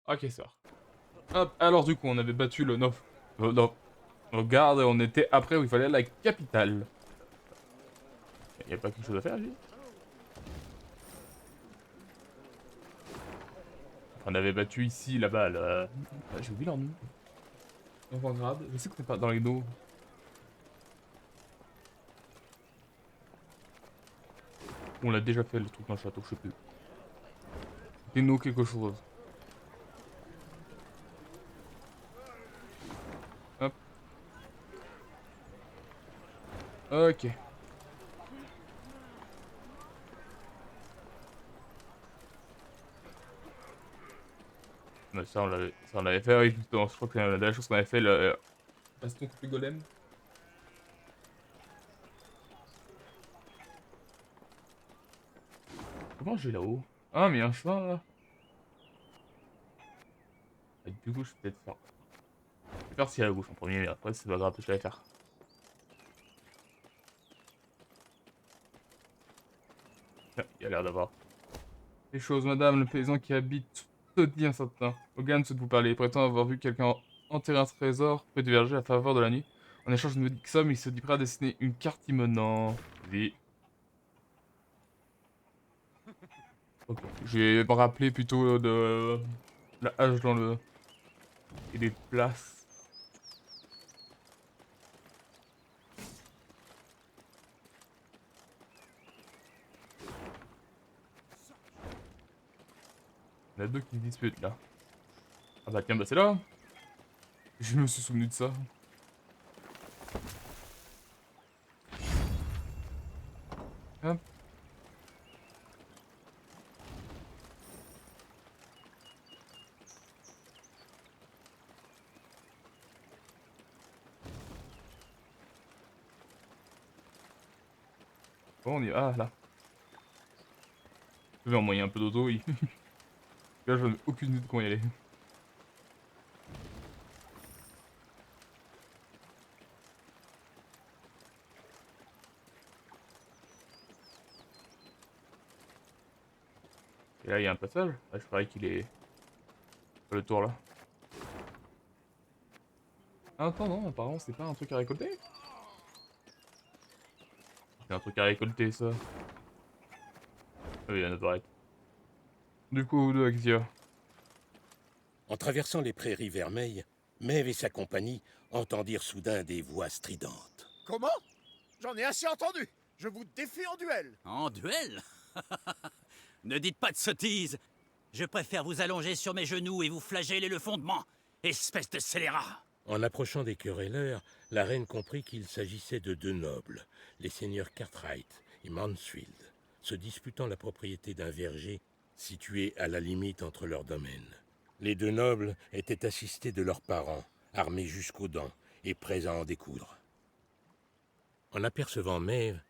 Ok, ça. Hop, alors du coup, on avait battu nos gardes et on était après où il fallait aller à la capitale. Y a pas quelque chose à faire, lui? On avait battu ici, là-bas, là. Ah, j'ai oublié leur nom. Novigrad. Je sais que c'est pas dans les dos. On l'a déjà fait le truc dans le château, je sais plus. Tenno quelque chose. Hop. Ok. Mais ça on l'avait fait, oui, justement. Je crois que la dernière chose qu'on avait fait, le baston contre le golem. Comment j'ai là-haut? Ah, mais il y a un chemin là. Ah, du coup, je vais peut-être faire. Je vais faire ci à la gauche en premier, mais après, c'est pas grave, je vais faire. Tiens, il y a l'air d'avoir des choses, madame. Le paysan qui habite te dit un certain. Hogan souhaite vous parler. Il prétend avoir vu quelqu'un enterrer un trésor près du verger à faveur de la nuit. En échange d'une modique somme, il se dit prêt à dessiner une carte immonant. Oui. Ok. Je vais me rappeler plutôt de la hache dans le. Et des places. Il y en a deux qui se disputent là. Ah bah tiens, bah c'est là. Je me suis souvenu de ça. Hop. Bon, on y va. Ah là. Je vais envoyer un peu d'auto. Là, j'en ai aucune idée de comment y aller. Et là, il y a un passage. Ah, je parie qu'il est. Pas le tour là. Ah, attends, non, apparemment, c'est pas un truc à récolter. C'est un truc à récolter, ça. Ah oui, il y en a d'autres. Du coup, de Axia. En traversant les prairies vermeilles, Maeve et sa compagnie entendirent soudain des voix stridentes. Comment? J'en ai assez entendu. Je vous défie en duel. En duel? Ne dites pas de sottises. Je préfère vous allonger sur mes genoux et vous flageller le fondement, espèce de scélérat. En approchant des querelleurs, la reine comprit qu'il s'agissait de deux nobles, les seigneurs Cartwright et Mansfield, se disputant la propriété d'un verger situé à la limite entre leurs domaines. Les deux nobles étaient assistés de leurs parents, armés jusqu'aux dents et prêts à en découdre. En apercevant Maeve,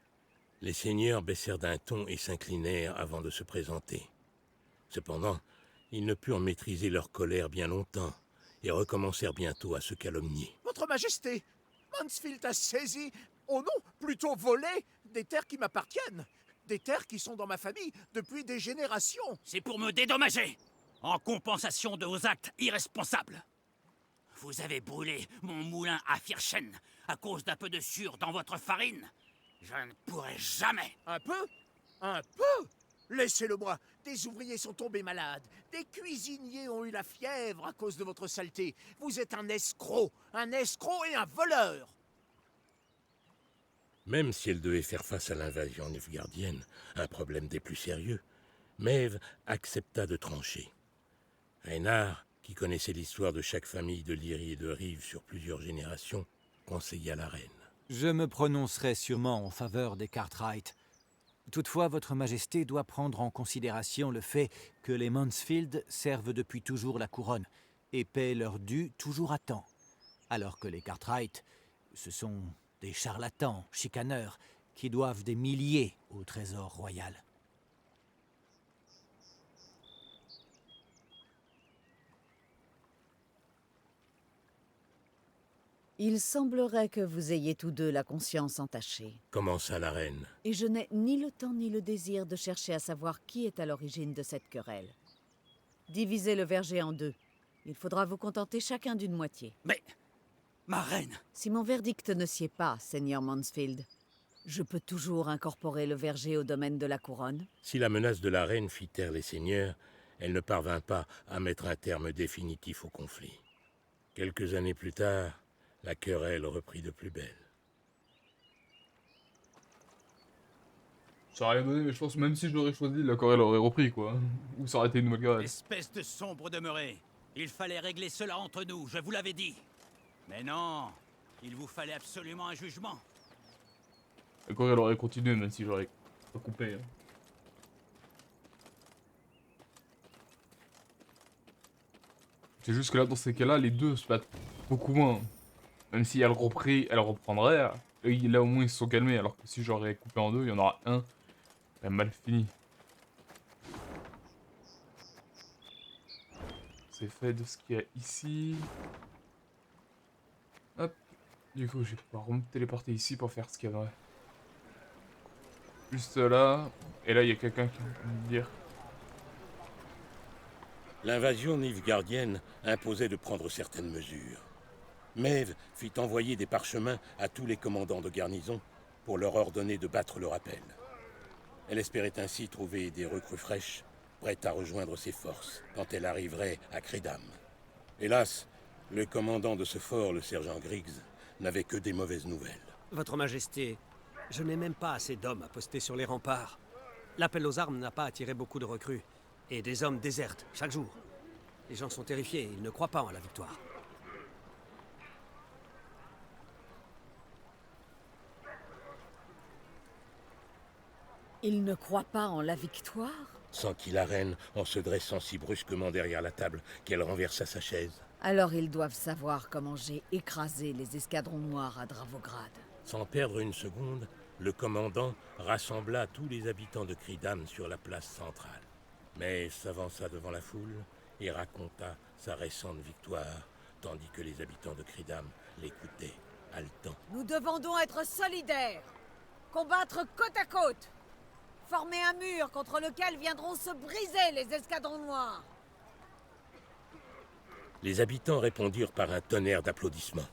les seigneurs baissèrent d'un ton et s'inclinèrent avant de se présenter. Cependant, ils ne purent maîtriser leur colère bien longtemps et recommencèrent bientôt à se calomnier. Votre Majesté, Mansfield a saisi, oh non, plutôt volé, des terres qui m'appartiennent. Des terres qui sont dans ma famille depuis des générations. C'est pour me dédommager, en compensation de vos actes irresponsables. Vous avez brûlé mon moulin à Firchen à cause d'un peu de sueur dans votre farine. Je ne pourrai jamais. Un peu? Un peu? Laissez-le-moi. Des ouvriers sont tombés malades. Des cuisiniers ont eu la fièvre à cause de votre saleté. Vous êtes un escroc et un voleur. Même si elle devait faire face à l'invasion nilfgaardienne, un problème des plus sérieux, Maeve accepta de trancher. Reinhard, qui connaissait l'histoire de chaque famille de Lyrie et de Rive sur plusieurs générations, conseilla la reine. Je me prononcerai sûrement en faveur des Cartwright. Toutefois, votre Majesté doit prendre en considération le fait que les Mansfield servent depuis toujours la couronne et paient leur dû toujours à temps, alors que les Cartwright, ce sont des charlatans, chicaneurs, qui doivent des milliers au trésor royal. Il semblerait que vous ayez tous deux la conscience entachée. Commença la reine. Et je n'ai ni le temps ni le désir de chercher à savoir qui est à l'origine de cette querelle. Divisez le verger en deux. Il faudra vous contenter chacun d'une moitié. Mais... ma reine! Si mon verdict ne sied pas, Seigneur Mansfield, je peux toujours incorporer le verger au domaine de la couronne. Si la menace de la reine fit taire les seigneurs, elle ne parvint pas à mettre un terme définitif au conflit. Quelques années plus tard, la querelle reprit de plus belle. Ça aurait rien donné, mais je pense que même si je l'aurais choisi, la Corée l'aurait repris, quoi. Ou ça aurait été une nouvelle querelle. Espèce de sombre demeuré! Il fallait régler cela entre nous, je vous l'avais dit. Mais non, il vous fallait absolument un jugement. La Corée l'aurait continué, même si j'aurais pas coupé. Hein. C'est juste que là, dans ces cas-là, les deux se battent beaucoup moins. Même si elle reprendrait, là au moins ils se sont calmés, alors que si j'aurais coupé en deux, il y en aura un qui a mal fini. C'est fait de ce qu'il y a ici. Hop. Du coup, je vais pouvoir me téléporter ici pour faire ce qu'il y a. Juste là. Et là, il y a quelqu'un qui va me dire. L'invasion nilfgaardienne imposait de prendre certaines mesures. Maeve fit envoyer des parchemins à tous les commandants de garnison pour leur ordonner de battre le rappel. Elle espérait ainsi trouver des recrues fraîches, prêtes à rejoindre ses forces quand elle arriverait à Crédam. Hélas, le commandant de ce fort, le sergent Griggs, n'avait que des mauvaises nouvelles. Votre Majesté, je n'ai même pas assez d'hommes à poster sur les remparts. L'appel aux armes n'a pas attiré beaucoup de recrues, et des hommes désertent chaque jour. Les gens sont terrifiés, ils ne croient pas en la victoire. Il ne croit pas en la victoire? Sentit la reine en se dressant si brusquement derrière la table qu'elle renversa sa chaise. Alors ils doivent savoir comment j'ai écrasé les escadrons noirs à Dravograd. Sans perdre une seconde, le commandant rassembla tous les habitants de Crédam sur la place centrale. Mais s'avança devant la foule et raconta sa récente victoire, tandis que les habitants de Crédam l'écoutaient, haletants. Nous devons donc être solidaires, combattre côte à côte, former un mur contre lequel viendront se briser les escadrons noirs. Les habitants répondirent par un tonnerre d'applaudissements.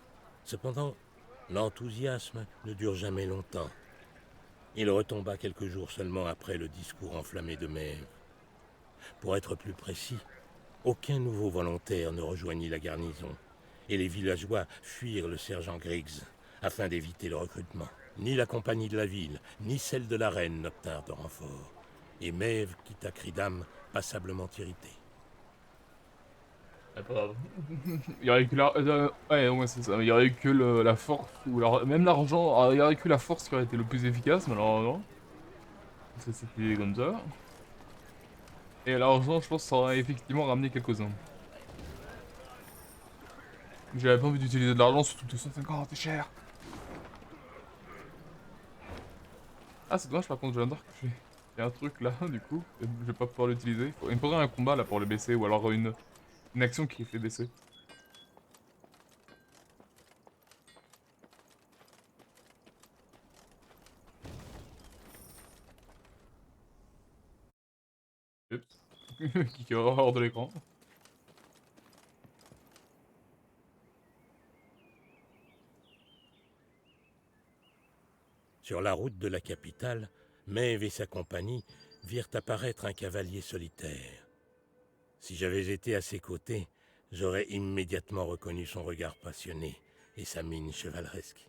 Cependant, l'enthousiasme ne dure jamais longtemps. Il retomba quelques jours seulement après le discours enflammé de Maeve. Pour être plus précis, aucun nouveau volontaire ne rejoignit la garnison, et les villageois fuirent le sergent Griggs afin d'éviter le recrutement. Ni la compagnie de la ville, ni celle de la reine n'obtinrent de renfort, et Maeve quitta Crédam passablement irritée. Ah, pas grave. Il y aurait eu que la... ouais, c'est ça. Il y aurait eu que la force, ou même l'argent. Il y aurait eu que la force qui aurait été le plus efficace, malheureusement. Ça, c'était comme ça. Et l'argent, je pense, ça aurait effectivement ramené quelques-uns. J'avais pas envie d'utiliser de l'argent, surtout 250, c'est cher. Ah, c'est dommage, par contre, je viens de voir que j'ai un truc là, du coup. Je vais pas pouvoir l'utiliser. Il me faudrait un combat là pour le baisser, ou alors une action qui fait baisser. Oups. Qui est hors de l'écran. Sur la route de la capitale, Maeve et sa compagnie virent apparaître un cavalier solitaire. Si j'avais été à ses côtés, j'aurais immédiatement reconnu son regard passionné et sa mine chevaleresque.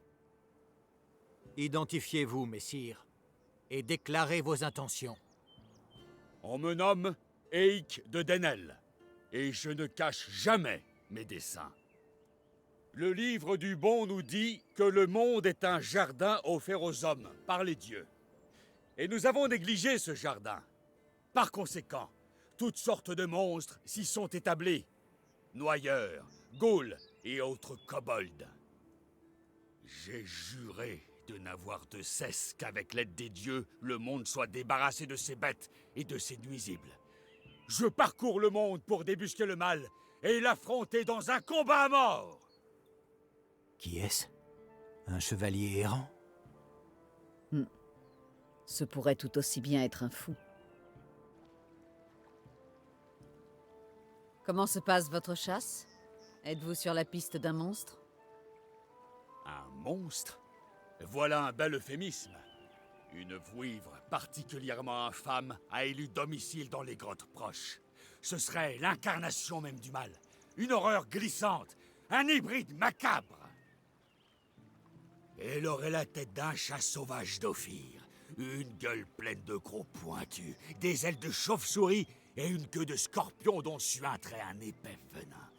Identifiez-vous, messire, et déclarez vos intentions. On me nomme Eik de Denel, et je ne cache jamais mes desseins. Le livre du bon nous dit que le monde est un jardin offert aux hommes par les dieux. Et nous avons négligé ce jardin. Par conséquent, toutes sortes de monstres s'y sont établis. Noyeurs, ghouls et autres kobolds. J'ai juré de n'avoir de cesse qu'avec l'aide des dieux, le monde soit débarrassé de ces bêtes et de ces nuisibles. Je parcours le monde pour débusquer le mal et l'affronter dans un combat à mort. Qui est-ce? Un chevalier errant? Ce pourrait tout aussi bien être un fou. Comment se passe votre chasse? Êtes-vous sur la piste d'un monstre? Un monstre? Voilà un bel euphémisme. Une vouivre particulièrement infâme a élu domicile dans les grottes proches. Ce serait l'incarnation même du mal. Une horreur glissante, un hybride macabre. Elle aurait la tête d'un chat sauvage d'Ophir, une gueule pleine de crocs pointus, des ailes de chauve-souris et une queue de scorpion dont suinterait un épais venin.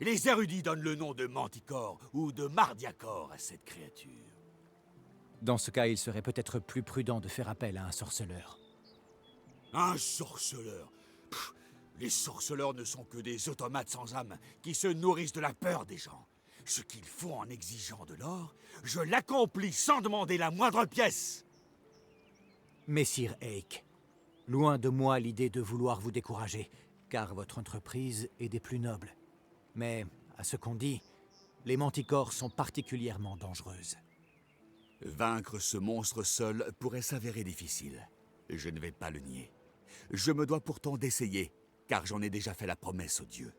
Les érudits donnent le nom de manticore ou de mardiacore à cette créature. Dans ce cas, il serait peut-être plus prudent de faire appel à un sorceleur. Un sorceleur? Pff, les sorceleurs ne sont que des automates sans âme qui se nourrissent de la peur des gens. Ce qu'il faut en exigeant de l'or, je l'accomplis sans demander la moindre pièce. Messire Eik, loin de moi l'idée de vouloir vous décourager, car votre entreprise est des plus nobles. Mais, à ce qu'on dit, les manticores sont particulièrement dangereuses. Vaincre ce monstre seul pourrait s'avérer difficile. Je ne vais pas le nier. Je me dois pourtant d'essayer, car j'en ai déjà fait la promesse aux dieux.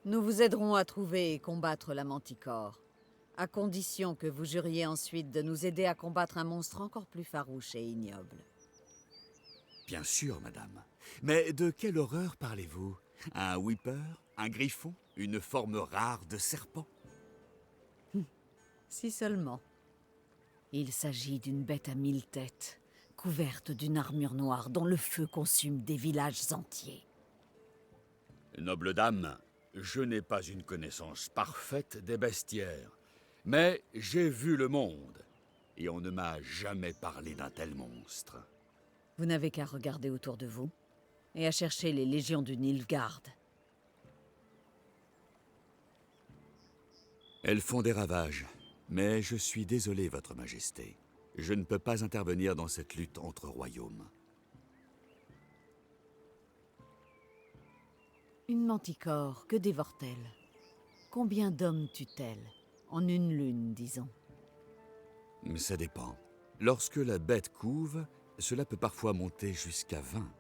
Nous vous aiderons à trouver et combattre la manticore, à condition que vous juriez ensuite de nous aider à combattre un monstre encore plus farouche et ignoble. Bien sûr, madame. Mais de quelle horreur parlez-vous? Un whipper? Un griffon? Une forme rare de serpent? Si seulement. Il s'agit d'une bête à 1000 têtes, couverte d'une armure noire dont le feu consume des villages entiers. Noble dame, je n'ai pas une connaissance parfaite des bestiaires, mais j'ai vu le monde, et on ne m'a jamais parlé d'un tel monstre. Vous n'avez qu'à regarder autour de vous, et à chercher les légions du Nilfgaard. Elles font des ravages, mais je suis désolé, votre majesté. Je ne peux pas intervenir dans cette lutte entre royaumes. Une manticore, que dévore-t-elle? Combien d'hommes tue-t-elle? En une lune, disons. Ça dépend. Lorsque la bête couve, cela peut parfois monter jusqu'à 20.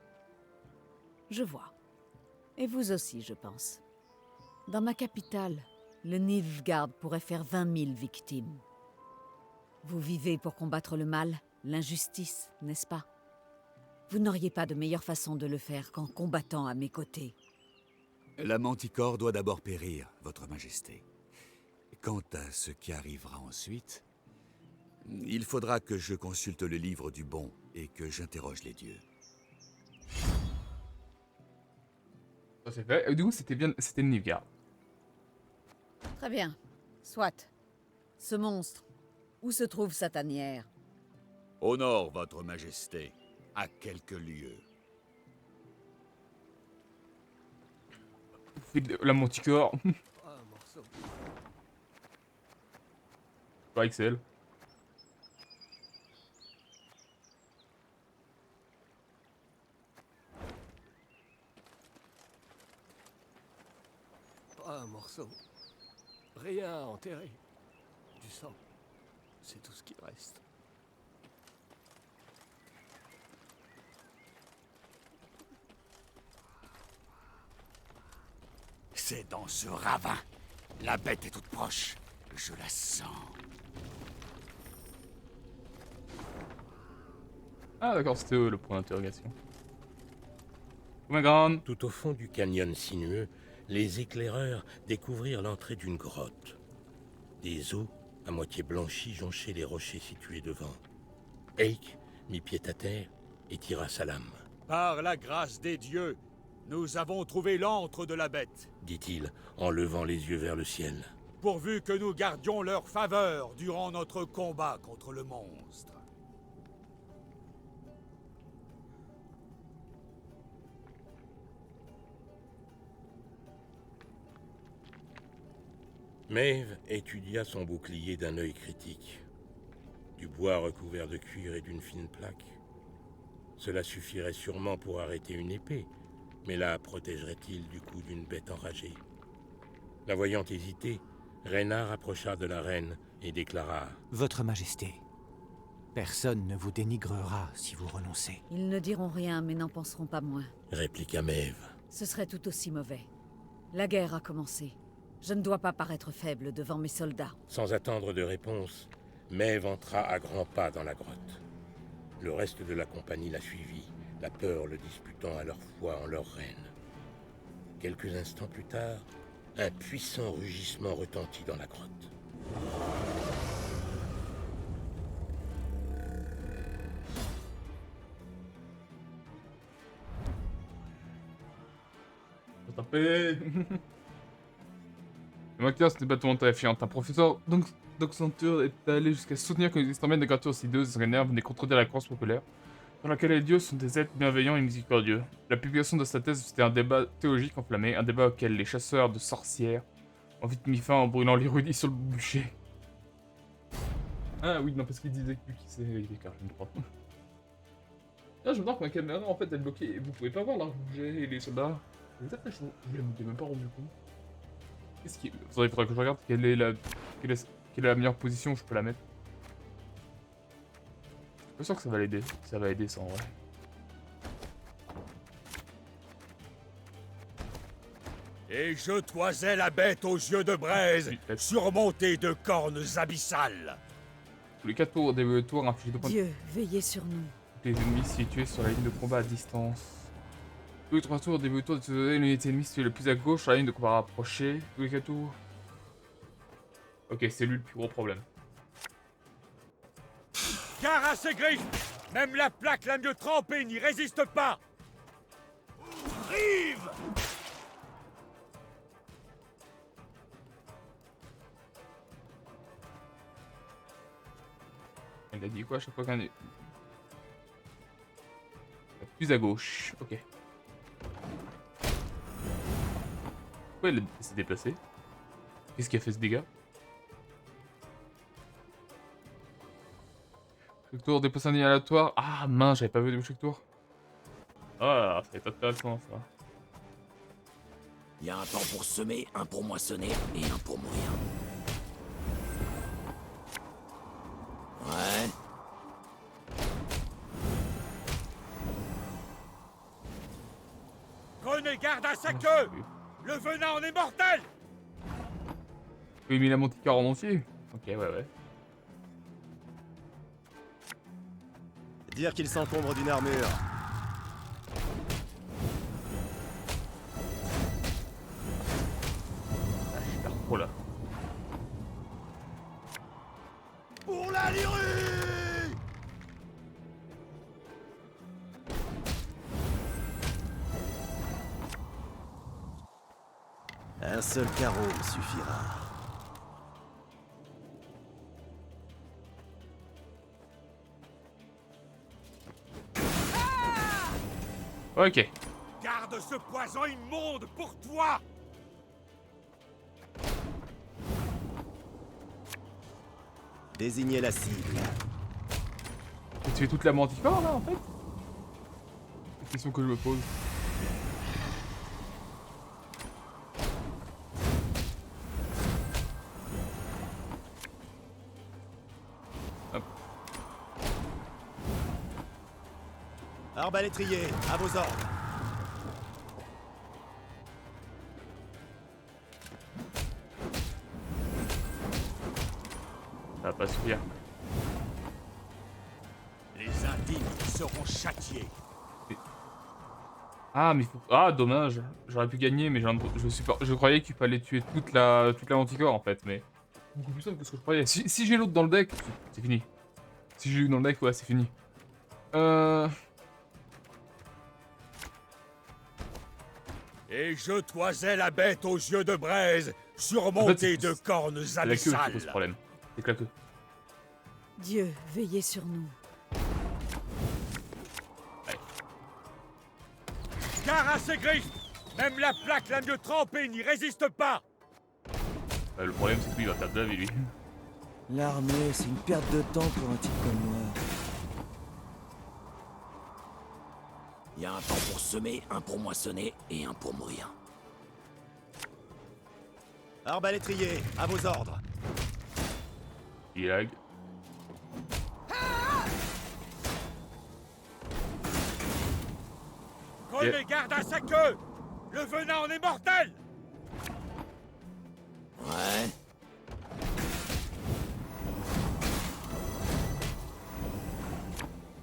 Je vois. Et vous aussi, je pense. Dans ma capitale, le Nilfgaard pourrait faire 20 000 victimes. Vous vivez pour combattre le mal, l'injustice, n'est-ce pas? Vous n'auriez pas de meilleure façon de le faire qu'en combattant à mes côtés. La manticore doit d'abord périr, votre majesté. Quant à ce qui arrivera ensuite, il faudra que je consulte le livre du bon et que j'interroge les dieux. Ça c'est fait. Et du coup, c'était le Nilfgaard. Très bien. Soit. Ce monstre, où se trouve sa tanière? Au nord, votre majesté, à quelques lieues. La manticore. Un morceau. Pas Excel. Pas un morceau. Rien à enterrer. Du sang. C'est tout ce qui reste. C'est dans ce ravin. La bête est toute proche. Je la sens. Ah d'accord, c'était eux le point d'interrogation. Comment grande? Tout au fond du canyon sinueux, les éclaireurs découvrirent l'entrée d'une grotte. Des eaux, à moitié blanchies, jonchaient les rochers situés devant. Eik mit pied à terre et tira sa lame. Par la grâce des dieux, nous avons trouvé l'antre de la bête. Dit-il en levant les yeux vers le ciel. Pourvu que nous gardions leur faveur durant notre combat contre le monstre. Maeve étudia son bouclier d'un œil critique. Du bois recouvert de cuir et d'une fine plaque. Cela suffirait sûrement pour arrêter une épée, mais la protégerait-il du coup d'une bête enragée? La voyant hésiter, Reinhard approcha de la reine et déclara Votre Majesté, Personne ne vous dénigrera si vous renoncez. Ils ne diront rien, mais n'en penseront pas moins. répliqua Maeve. Ce serait tout aussi mauvais. La guerre a commencé. Je ne dois pas paraître faible devant mes soldats. Sans attendre de réponse, Maeve entra à grands pas dans la grotte. Le reste de la compagnie la suivit, la peur le disputant à leur foi en leur reine. Quelques instants plus tard, un puissant rugissement retentit dans la grotte. Faut taper. Le Machias n'est pas tout le monde terrifiante. Un professeur d'Oxenture est allé jusqu'à soutenir que les historiens de créatures aussi deux Renner venaient contredire la croyance populaire, dans laquelle les dieux sont des êtres bienveillants et miséricordieux. La publication de sa thèse c'était un débat théologique enflammé, un débat auquel les chasseurs de sorcières ont vite mis fin en brûlant l'érudit sur le bûcher. Ah oui, non, parce qu'il disait que lui qui c'est Carlin 3. Là, je me demande que ma caméra en fait elle est bloquée et vous pouvez pas voir l'arbre bouger et les soldats. C'est très chaud. Je m'étais même pas rendu compte. Qu'est-ce qui. Faudrait que je regarde quelle est la meilleure position où je peux la mettre. Je suis pas sûr que ça va l'aider. Ça va aider ça en vrai. Et je toisais la bête aux yeux de braise, surmontée de cornes abyssales. Tous les 4 tours des tours infligent 2 points de Dieu, veillez sur nous. les ennemis situés sur la ligne de combat à distance. Tous les 3 tours des tours de l'unité ennemie située le plus à gauche sur la ligne de combat rapprochée. Tous les 4 tours. Ok, c'est lui le plus gros problème. Gare à ses griffes! Même la plaque la mieux trempée n'y résiste pas! Rive! Il a dit quoi à chaque fois qu'un est. Plus à gauche, ok. Pourquoi il s'est déplacé? Qu'est-ce qui a fait ce dégât? Chaque tour déplace un nid aléatoire. Ah mince, j'avais pas vu de chaque tour. Ah, ça va être intéressant ça. Il y a un temps pour semer, un pour moissonner et un pour mourir. Ouais. Prenez garde à sa queue! Le venin en est mortel! Oui, mais il a mon ticket en entier. Ok, ouais. Dire qu'il s'encombre d'une armure. Ah, je perds trop là. Pour la Lyrie! Un seul carreau me suffira. Ok. Garde ce poison immonde pour toi! Désignez la cible. Tu fais toute la manticore là en fait? C'est la question que je me pose. Hop. Arbalétrier, à vos ordres. Ça va pas suffire. Les indignes seront châtiés. Ah mais faut... Ah dommage. J'aurais pu gagner mais je croyais qu'il fallait tuer toute la manticore en fait mais... Beaucoup plus simple que ce que je croyais. Si j'ai l'autre dans le deck, c'est fini. Si j'ai eu dans le deck, ouais c'est fini. Et je toisais la bête aux yeux de braise, surmontée de cornes C'est la queue qui abyssales. pose problème. C'est que la queue. Dieu, veillez sur nous. Gare à ses griffes! Même la plaque la mieux trempée n'y résiste pas! Le problème c'est que lui il va perdre de la vie lui. L'armée, c'est une perte de temps pour un type comme moi. Il y a un temps pour semer, un pour moissonner et un pour mourir. Arbalétrier, à vos ordres. Il lag. Prenez garde à sa queue! Le venin en est mortel! Ouais.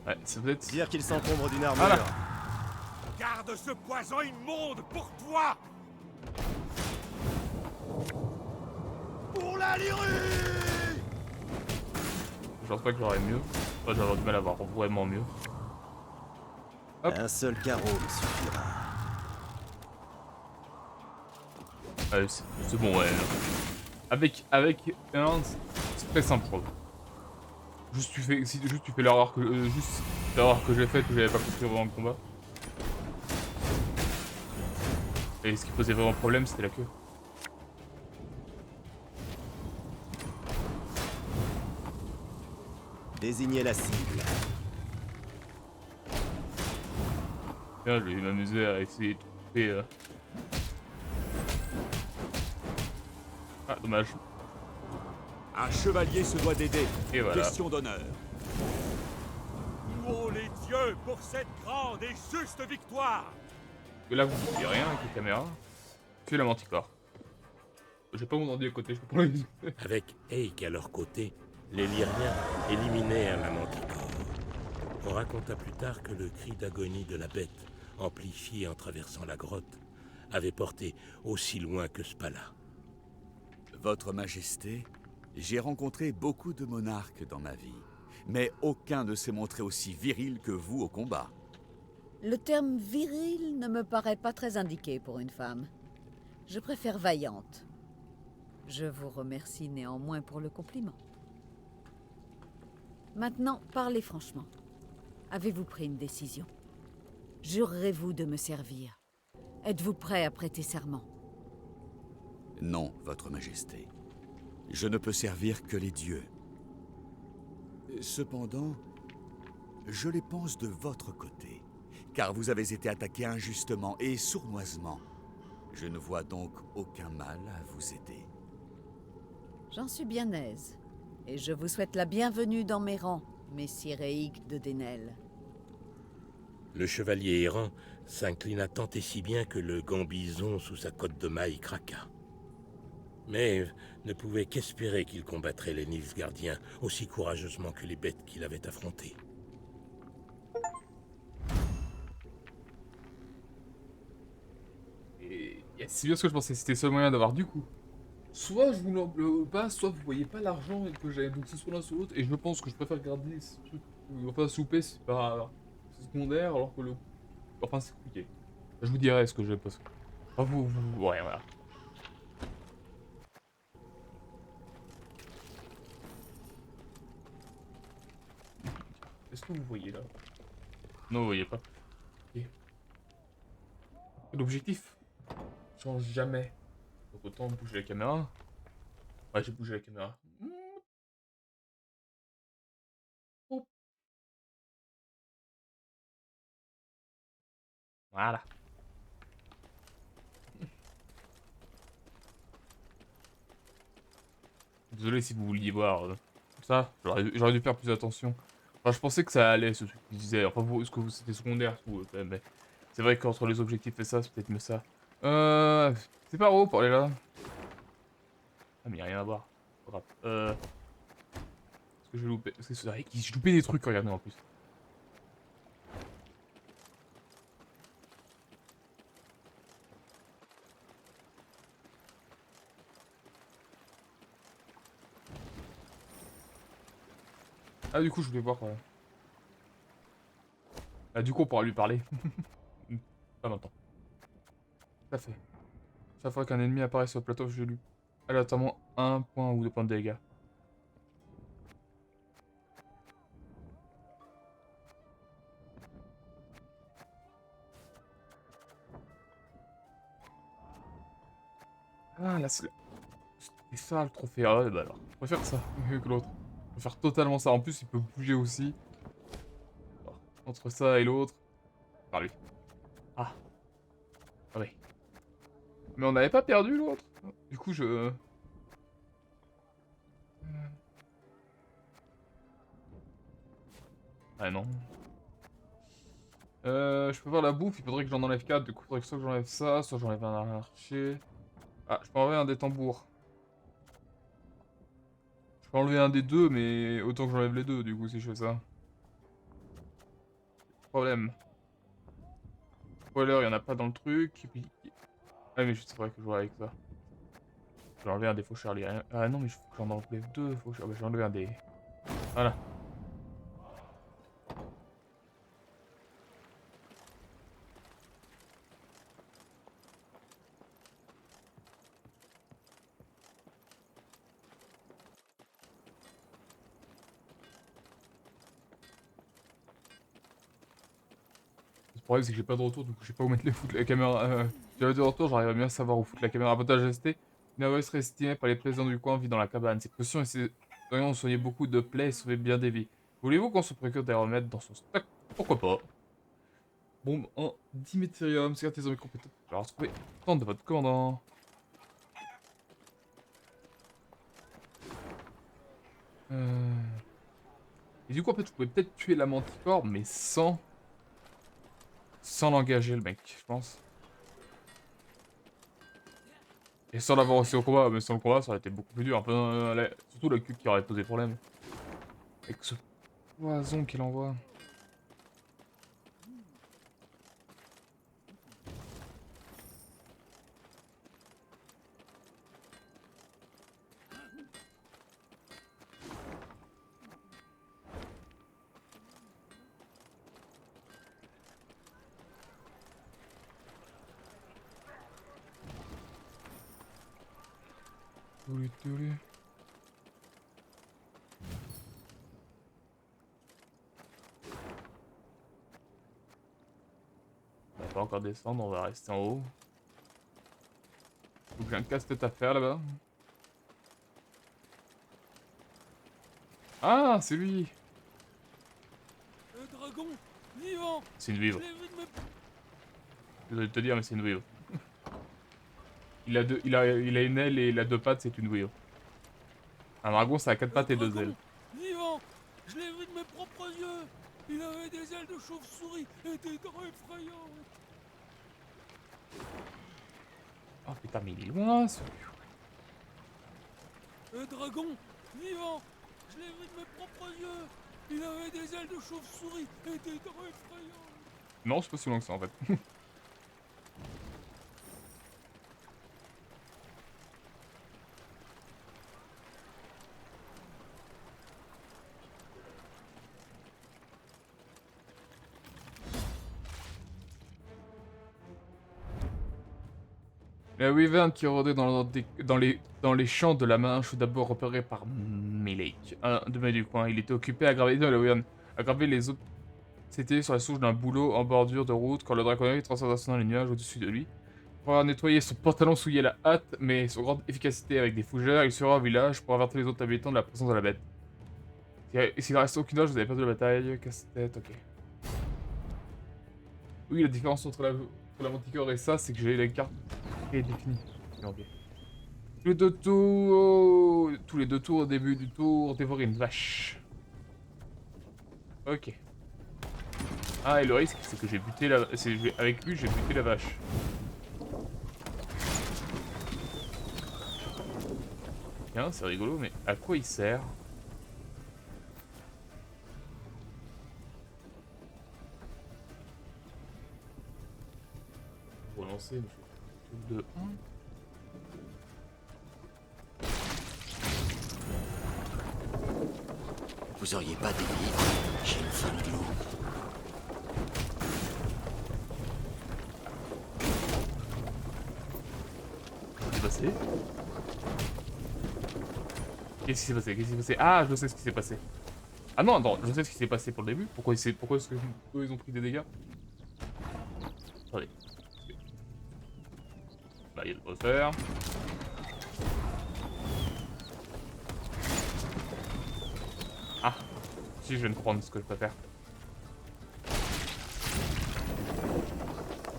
Ouais, c'est peut-être... Dire qu'il s'encombre d'une armure. Voilà. Garde ce poison immonde pour toi! Pour la lyrie! Je pense pas que j'aurais mieux. Enfin, j'aurais du mal à avoir vraiment mieux. Hop. Un seul carreau me suffira. Allez, c'est bon, ouais. Avec un, c'est très simple, je trouve. Juste tu fais l'erreur que j'ai faite, que j'avais pas compris vraiment le combat. Et ce qui posait vraiment problème, c'était la queue. Désignez la cible. Tiens, je vais m'amuser à essayer de trouver... Ah, dommage. Un chevalier se doit d'aider. Et voilà. Question d'honneur. Louons les dieux pour cette grande et juste victoire! Et là, vous ne voyez rien avec les caméras. Fais la manticore. J'ai pas mon ordi à côté, je peux pas le... Avec Eik à leur côté, les Lyriens éliminèrent la manticore. On raconta plus tard que le cri d'agonie de la bête, amplifié en traversant la grotte, avait porté aussi loin que Spala. Votre Majesté, j'ai rencontré beaucoup de monarques dans ma vie, mais aucun ne s'est montré aussi viril que vous au combat. Le terme viril ne me paraît pas très indiqué pour une femme. Je préfère vaillante. Je vous remercie néanmoins pour le compliment. Maintenant, parlez franchement. Avez-vous pris une décision? Jurerez-vous de me servir? Êtes-vous prêt à prêter serment? Non, Votre Majesté. Je ne peux servir que les dieux. Cependant, je les pense de votre côté, car vous avez été attaqué injustement et sournoisement. Je ne vois donc aucun mal à vous aider. J'en suis bien aise. Et je vous souhaite la bienvenue dans mes rangs, messire Eik de Denel. Le chevalier errant s'inclina tant et si bien que le gambison sous sa cotte de maille craqua. Mais ne pouvait qu'espérer qu'il combattrait les Nilfgaardiens aussi courageusement que les bêtes qu'il avait affrontées. Et c'est bien ce que je pensais, c'était le seul moyen d'avoir du coup. Soit je vous le passe, soit vous voyez pas l'argent et que j'ai donc c'est soit l'un soit l'autre. Et je pense que je préfère garder ce truc. Enfin, souper c'est pas secondaire alors que le. Enfin, c'est compliqué. Je vous dirai ce que je pense. Enfin, ouais, voilà. Est-ce que vous voyez là? Non, vous voyez pas. Ok. L'objectif change jamais. Donc autant bouger la caméra. Ouais, j'ai bougé la caméra. Oh. Voilà. Désolé si vous vouliez voir ça. J'aurais dû faire plus attention. Enfin, je pensais que ça allait, ce truc que je disais. Enfin, est-ce que c'était secondaire tout, mais c'est vrai qu'entre les objectifs et ça, c'est peut-être mieux ça. C'est par où pour aller là? Ah, mais y a rien à voir. Pas grave. Est-ce que je vais louper? Parce que c'est vrai que j'ai loupé des trucs, regardez en plus. Ah, du coup, je voulais voir. Ah, du coup, on pourra lui parler. Pas maintenant. Tout à fait. Chaque fois qu'un ennemi apparaît sur le plateau, je lui aléatoirement 1 point ou 2 points de dégâts. Ah, là, c'est ça le trophée. Ah, ouais, bah alors. On va faire ça mieux que l'autre. On va faire totalement ça. En plus, il peut bouger aussi. Alors, entre ça et l'autre. Par lui. Ah. Ah oui. Mais on n'avait pas perdu l'autre. Du coup, je... Ah non. Je peux voir la bouffe, il faudrait que j'en enlève 4, du coup il faudrait que soit que j'enlève ça, soit j'enlève un archer. Ah, je peux enlever un des tambours. Je peux enlever un des deux, mais autant que j'enlève les deux, du coup, si je fais ça. Problème. Spoiler, il y en a pas dans le truc, et puis... Ah mais c'est vrai que je vois avec ça. Je vais enlever un des faux Charlie. Ah non, mais faut que j'en enlève deux faux Charlie. Je vais enlever un des... Voilà. Le problème c'est que j'ai pas de retour, du coup je sais pas où mettre les foutre la caméra. Si j'avais de retour, j'arriverais bien à savoir où foutre la caméra. Avantage ST, une AOS serait estimée par les présents du coin vivant dans la cabane. Ces potions et ces soignants ont soigné beaucoup de plaies et sauvé bien des vies. Voulez-vous qu'on se procure des remèdes dans son stock? Pourquoi pas? Bombe en diméthérium, c'est tes hommes compétents. Je vais retrouver tente de votre commandant. Et du coup en fait je pouvais peut-être tuer la manticore mais sans l'engager le mec, je pense. Et sans l'avoir aussi au combat, mais sans le combat ça aurait été beaucoup plus dur. Un peu, surtout la cube qui aurait posé problème. Avec ce poison qu'il envoie. Touli. On va pas encore descendre, on va rester en haut. Faut que j'ai un casse-tête à faire là-bas. Ah, c'est lui. Un dragon vivant. C'est une vive. Désolé de te dire, mais c'est une vive. Il a une aile et il a deux pattes, c'est une vive. Un dragon, ça a quatre pattes et deux ailes. Vivant. Je l'ai vu de mes propres yeux. Il avait des ailes de chauve-souris et des dents effrayantes. Oh putain, mais il est loin, ce... Un dragon vivant. Je l'ai vu de mes propres yeux. Il avait des ailes de chauve-souris et des dents effrayantes. Non, c'est pas si loin que ça en fait. La wyvern qui rôdait dans les champs de la Manche fut d'abord repéré par Melek, un de mes du coin. Il était occupé à graver, les autres. C'était sur la souche d'un bouleau en bordure de route quand le draconnier transforma dans les nuages au-dessus de lui. Pour avoir nettoyé son pantalon souillé la hâte, mais son grande efficacité avec des fougères, il se rend au village pour avertir les autres habitants de la présence de la bête. S'il ne reste aucune âge, vous avez perdu la bataille. Casse-tête, ok. Oui, la différence entre la manticore et ça, c'est que j'ai les cartes prédéfinies. Ok. Tous les deux tours au début du tour, dévorer une vache. Ok. Ah, et le risque, c'est que j'ai buté la... Avec lui, j'ai buté la vache. Tiens, c'est rigolo, mais à quoi il sert? Relancer, mais je fais de 1. Vous auriez pas des livres? J'ai une faim de loup. Passé. Qu'est-ce qui s'est passé? Qu'est-ce qui s'est passé? Ah, je sais ce qui s'est passé. Ah non, attends, je sais ce qui s'est passé pour le début. Pourquoi est-ce que eux, ils ont pris des dégâts? Attendez. Là, il y a de quoi faire. Ah, si, je viens de comprendre ce que je peux faire.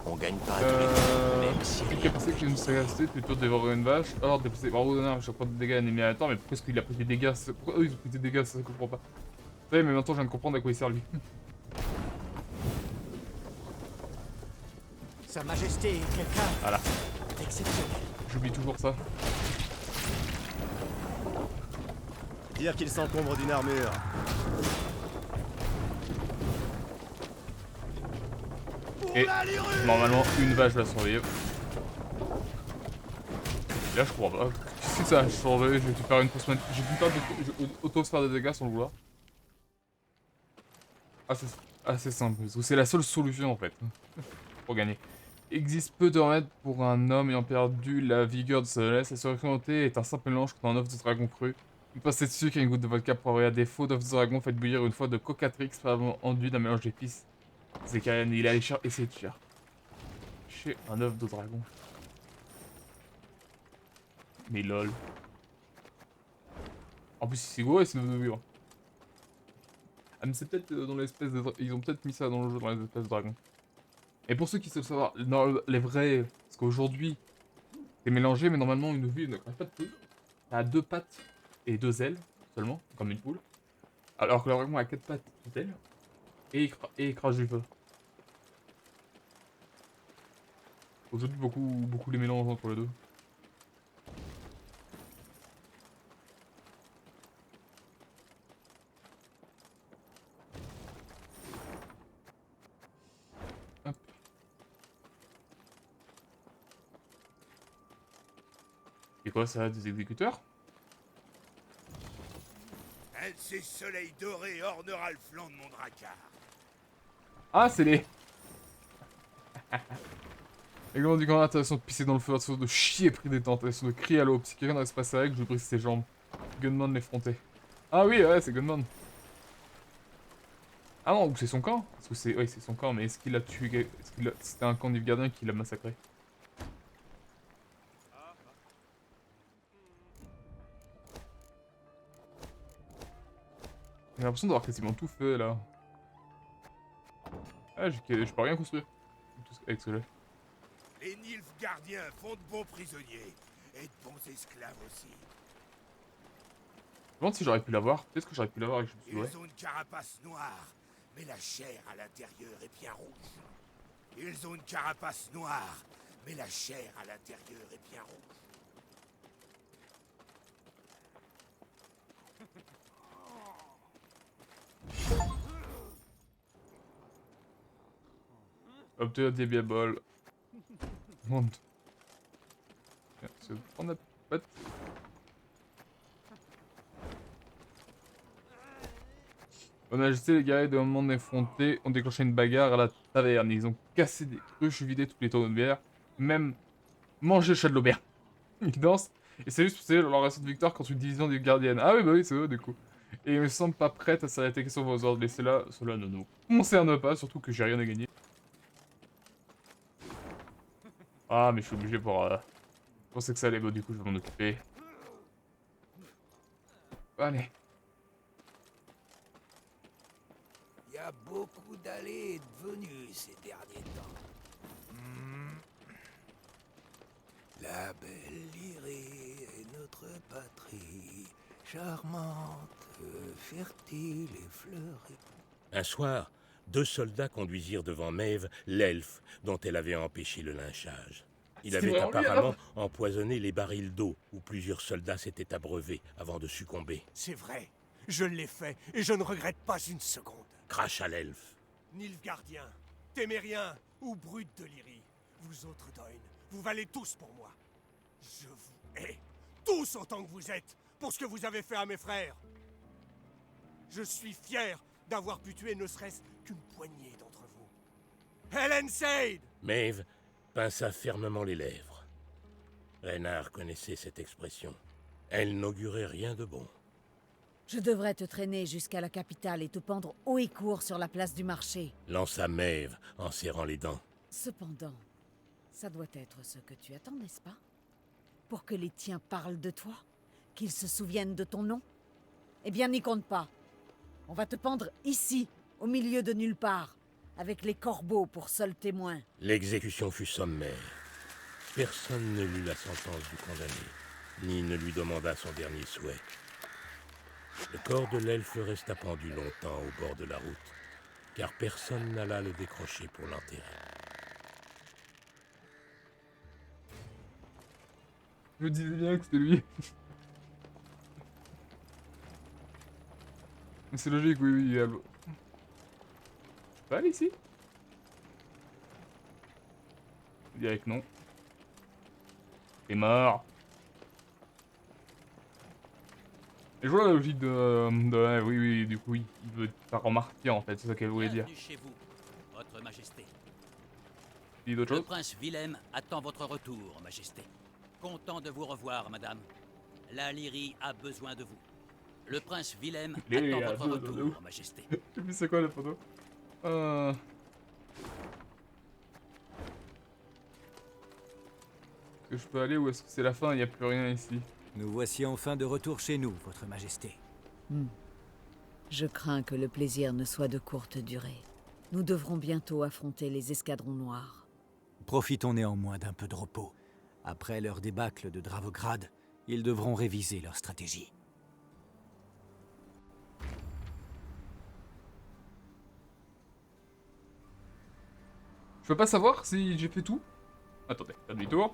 On gagne pas à tous les coups, même si Quelqu'un qui a pensé que j'ai une sagacité plutôt de dévorer une vache. Or, dépenser bravo d'honneur, je prends des dégâts ennemis à temps, mais pourquoi est-ce qu'il a pris des dégâts? Pourquoi eux ils ont pris des dégâts? Ça, je comprends pas. Ouais, mais maintenant je viens de comprendre à quoi il sert lui. Sa Majesté est quelqu'un Voilà. d'exceptionnel. J'oublie toujours ça. Dire qu'il s'encombre d'une armure. Et normalement, une vache va survivre. Là, je crois pas. Si ça a changé, j'ai dû faire une fausse manip. J'ai dû faire auto se faire des dégâts sans le vouloir. Ah, c'est assez simple. Parce que c'est la seule solution en fait. Pour gagner. Existe peu de remèdes pour un homme ayant perdu la vigueur de sa jeunesse. La surcrémenté est un simple mélange contre un œuf de dragon cru. Vous passez dessus qu'à une goutte de vodka pour avoir à défaut d'œuf de dragon. Faites bouillir une fois de cocatrix préalablement enduit d'un mélange d'épices. C'est carrément, il est allé essayer de chercher un œuf de dragon. Mais lol. En plus, c'est gros et c'est de vivre. Ah, mais c'est peut-être dans l'espèce de. Ils ont peut-être mis ça dans le jeu, dans les espèces de dragons. Et pour ceux qui savent savoir, dans les vrais. Parce qu'aujourd'hui, c'est mélangé, mais normalement, une vie ne crache pas de poule. Elle a 2 pattes et 2 ailes seulement, comme une poule. Alors que le dragon a 4 pattes et 2 ailes. Et il crache du feu. Aujourd'hui, beaucoup les mélanges entre les deux. Hop. Et quoi ça, des exécuteurs? Un de ces soleils dorés ornera le flanc de mon dracard. Ah, c'est les... Les glands du grand intéressant de pisser dans le feu, intéressant de chier pris des tentes, intéressant de crier à l'eau. Si quelqu'un n'aurait se passer avec, je lui brise ses jambes. Gunman l'effronté. Ah oui, ouais, c'est Gunman. Ah non, ou c'est son camp. Parce que c'est... Oui, c'est son camp, mais est-ce qu'il a tué... C'était un camp Nilfgaardien qui l'a massacré. J'ai l'impression d'avoir quasiment tout fait, là. Ah, je peux rien construire. Avec ce jeu. Les Nilfgaardiens font de bons prisonniers. Et de bons esclaves aussi. Je me demande si j'aurais pu l'avoir. Peut-être que j'aurais pu l'avoir et que je me suis... Ouais. Ils ont une carapace noire, mais la chair à l'intérieur est bien rouge. Ils ont une carapace noire, mais la chair à l'intérieur est bien rouge. Obtenir des biaboles. Monte. Tiens, se prendre la patte. Votre Majesté, les guerriers de moment effrontés ont déclenché une bagarre à la taverne. Ils ont cassé des cruches, vidé tous les tonneaux de bière, même mangé le chat de l'auberge. Ils dansent, et c'est juste pour célébrer leur récente victoire contre une division des gardiennes. Ah oui, bah oui, c'est eux, du coup. Et ils me semblent pas prêts à s'arrêter sur vos ordres. Laissez-la, cela ne nous concerne pas, surtout que j'ai rien à gagner. Ah, mais je suis obligé pour... Je pensais que ça allait, bon, du coup, je vais m'en occuper. Allez. Il y a beaucoup d'allées et de venues ces derniers temps. La belle Lyrie est notre patrie, charmante, fertile et fleurie. Un soir, 2 soldats conduisirent devant Maeve l'elfe dont elle avait empêché le lynchage. Il C'est avait vraiment lui, apparemment alors empoisonné les barils d'eau où plusieurs soldats s'étaient abreuvés avant de succomber. C'est vrai, je l'ai fait et je ne regrette pas une seconde. Cracha l'elfe. Nilfgaardien, Témérien ou brute de Lyrie, vous autres Doin, vous valez tous pour moi. Je vous hais, tous autant que vous êtes, pour ce que vous avez fait à mes frères. Je suis fier d'avoir pu tuer ne serait-ce qu'une poignée d'entre vous. Helen Sade! Maeve pinça fermement les lèvres. Reynard connaissait cette expression. Elle n'augurait rien de bon. Je devrais te traîner jusqu'à la capitale et te pendre haut et court sur la place du marché. Lança Maeve en serrant les dents. Cependant, ça doit être ce que tu attends, n'est-ce pas? Pour que les tiens parlent de toi? Qu'ils se souviennent de ton nom? Eh bien, n'y compte pas. On va te pendre ici, au milieu de nulle part, avec les corbeaux pour seuls témoins. L'exécution fut sommaire. Personne ne lut la sentence du condamné, ni ne lui demanda son dernier souhait. Le corps de l'elfe resta pendu longtemps au bord de la route, car personne n'alla le décrocher pour l'enterrer. Je me disais bien que c'était lui. Mais c'est logique, oui, oui. Pas aller ici? Je dirais que non. T'es mort. Et je vois la logique ouais, oui, oui, du coup, oui, il veut pas remarquer en fait, c'est ça qu'elle voulait dire. Bienvenue chez vous, votre majesté. Il dit d'autres Le choses? prince Willem attend votre retour, majesté. Content de vous revoir, madame. La Lyrie a besoin de vous. Le prince Willem Lyrie attend a votre besoin de retour, vous. majesté. Je sais plus c'est quoi la photo. Est-ce que je peux aller ou est-ce que c'est la fin, il n'y a plus rien ici? Nous voici enfin de retour chez nous, votre majesté. Je crains que le plaisir ne soit de courte durée. Nous devrons bientôt affronter les escadrons noirs. Profitons néanmoins d'un peu de repos. Après leur débâcle de Dravograd, ils devront réviser leur stratégie. Je peux pas savoir si j'ai fait tout? Attendez, pas demi-tour.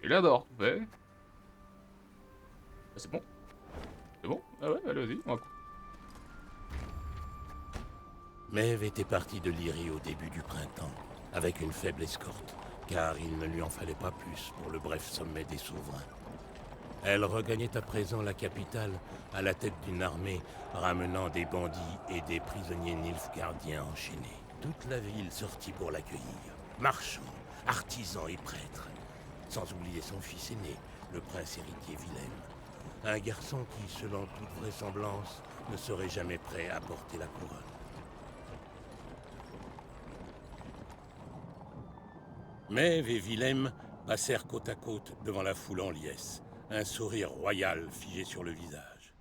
J'ai l'air d'avoir tout fait. Ah, c'est bon. C'est bon? Ah ouais, allez, vas-y, on va... Maeve était partie de Lyrie au début du printemps, avec une faible escorte, car il ne lui en fallait pas plus pour le bref sommet des souverains. Elle regagnait à présent la capitale à la tête d'une armée ramenant des bandits et des prisonniers nilfgaardiens enchaînés. Toute la ville sortit pour l'accueillir, marchands, artisans et prêtres, sans oublier son fils aîné, le prince héritier Willem. Un garçon qui, selon toute vraisemblance, ne serait jamais prêt à porter la couronne. Maeve et Willem passèrent côte à côte devant la foule en liesse, un sourire royal figé sur le visage.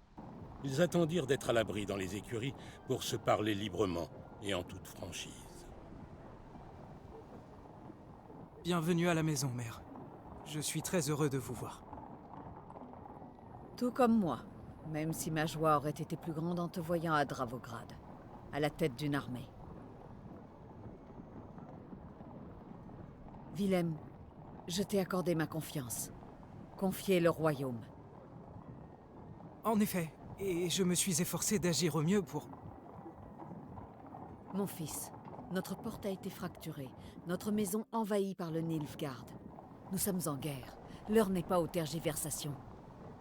Ils attendirent d'être à l'abri dans les écuries pour se parler librement et en toute franchise. Bienvenue à la maison, mère. Je suis très heureux de vous voir. Tout comme moi, même si ma joie aurait été plus grande en te voyant à Dravograd, à la tête d'une armée. Willem, je t'ai accordé ma confiance. Confier le royaume. En effet, et je me suis efforcé d'agir au mieux pour... Mon fils, notre porte a été fracturée, notre maison envahie par le Nilfgaard. Nous sommes en guerre. L'heure n'est pas aux tergiversations.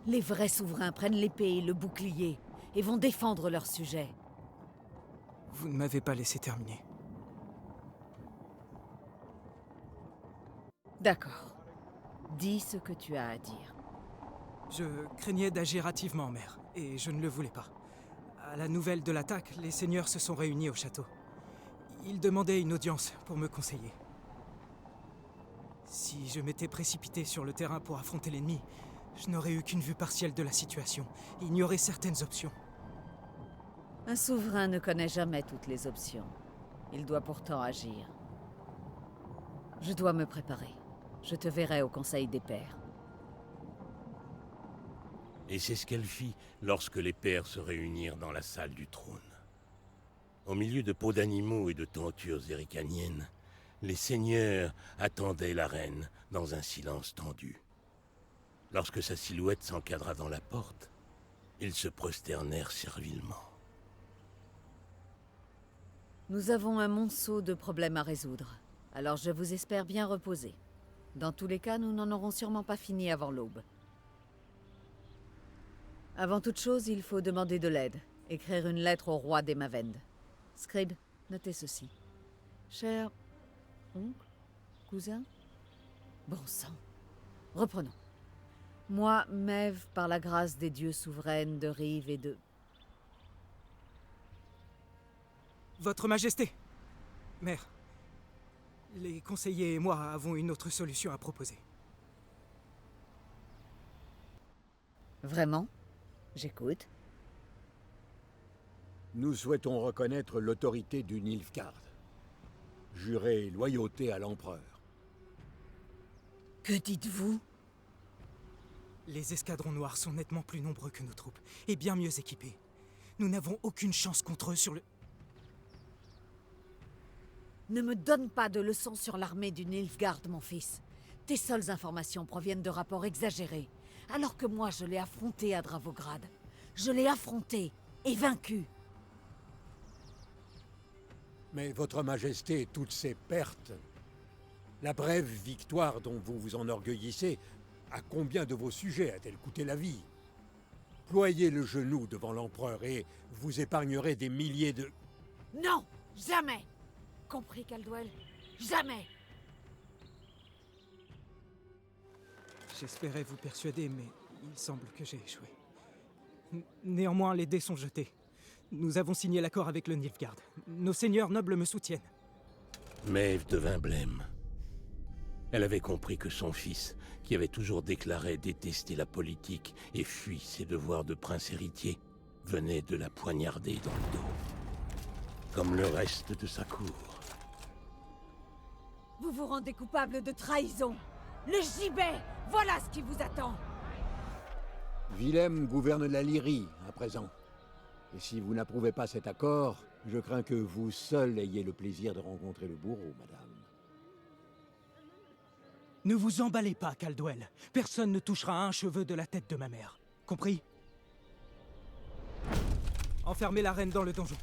Les vrais souverains prennent l'épée et le bouclier et vont défendre leur sujet. Vous ne m'avez pas laissé terminer. D'accord. Dis ce que tu as à dire. Je craignais d'agir hâtivement, mère, et je ne le voulais pas. À la nouvelle de l'attaque, les seigneurs se sont réunis au château. Ils demandaient une audience pour me conseiller. Si je m'étais précipité sur le terrain pour affronter l'ennemi, je n'aurais eu qu'une vue partielle de la situation. Il y aurait certaines options. Un souverain ne connaît jamais toutes les options. Il doit pourtant agir. Je dois me préparer. Je te verrai au Conseil des Pairs. Et c'est ce qu'elle fit lorsque les pairs se réunirent dans la salle du trône. Au milieu de peaux d'animaux et de tentures éricaniennes, les seigneurs attendaient la reine dans un silence tendu. Lorsque sa silhouette s'encadra dans la porte, ils se prosternèrent servilement. Nous avons un monceau de problèmes à résoudre, alors je vous espère bien reposés. Dans tous les cas, nous n'en aurons sûrement pas fini avant l'aube. Avant toute chose, il faut demander de l'aide. Écrire une lettre au roi des Mavend. Scribe, notez ceci. Cher oncle, cousin, bon sang. Reprenons. Moi, Maeve, par la grâce des dieux souveraines de Rive et de... Votre Majesté, mère, les conseillers et moi avons une autre solution à proposer. Vraiment? J'écoute. Nous souhaitons reconnaître l'autorité du Nilfgaard. Jurer loyauté à l'empereur. Que dites-vous? Les escadrons noirs sont nettement plus nombreux que nos troupes, et bien mieux équipés. Nous n'avons aucune chance contre eux sur le... Ne me donne pas de leçons sur l'armée du Nilfgaard, mon fils. Tes seules informations proviennent de rapports exagérés, alors que moi je l'ai affronté à Dravograd. Je l'ai affronté et vaincu. Mais votre majesté, toutes ces pertes, la brève victoire dont vous vous enorgueillissez, à combien de vos sujets a-t-elle coûté la vie? Ployez le genou devant l'empereur et vous épargnerez des milliers de... Non, jamais. Compris, Caldwell? Jamais. J'espérais vous persuader, mais il semble que j'ai échoué. Néanmoins, les dés sont jetés. Nous avons signé l'accord avec le Nilfgaard. Nos seigneurs nobles me soutiennent. Maeve devint blême. Elle avait compris que son fils, qui avait toujours déclaré détester la politique et fui ses devoirs de prince héritier, venait de la poignarder dans le dos. Comme le reste de sa cour. Vous vous rendez coupable de trahison. Le gibet, voilà ce qui vous attend. Willem gouverne la Lyrie, à présent. Et si vous n'approuvez pas cet accord, je crains que vous seul ayez le plaisir de rencontrer le bourreau, madame. Ne vous emballez pas, Caldwell. Personne ne touchera un cheveu de la tête de ma mère. Compris? Enfermez la reine dans le donjon.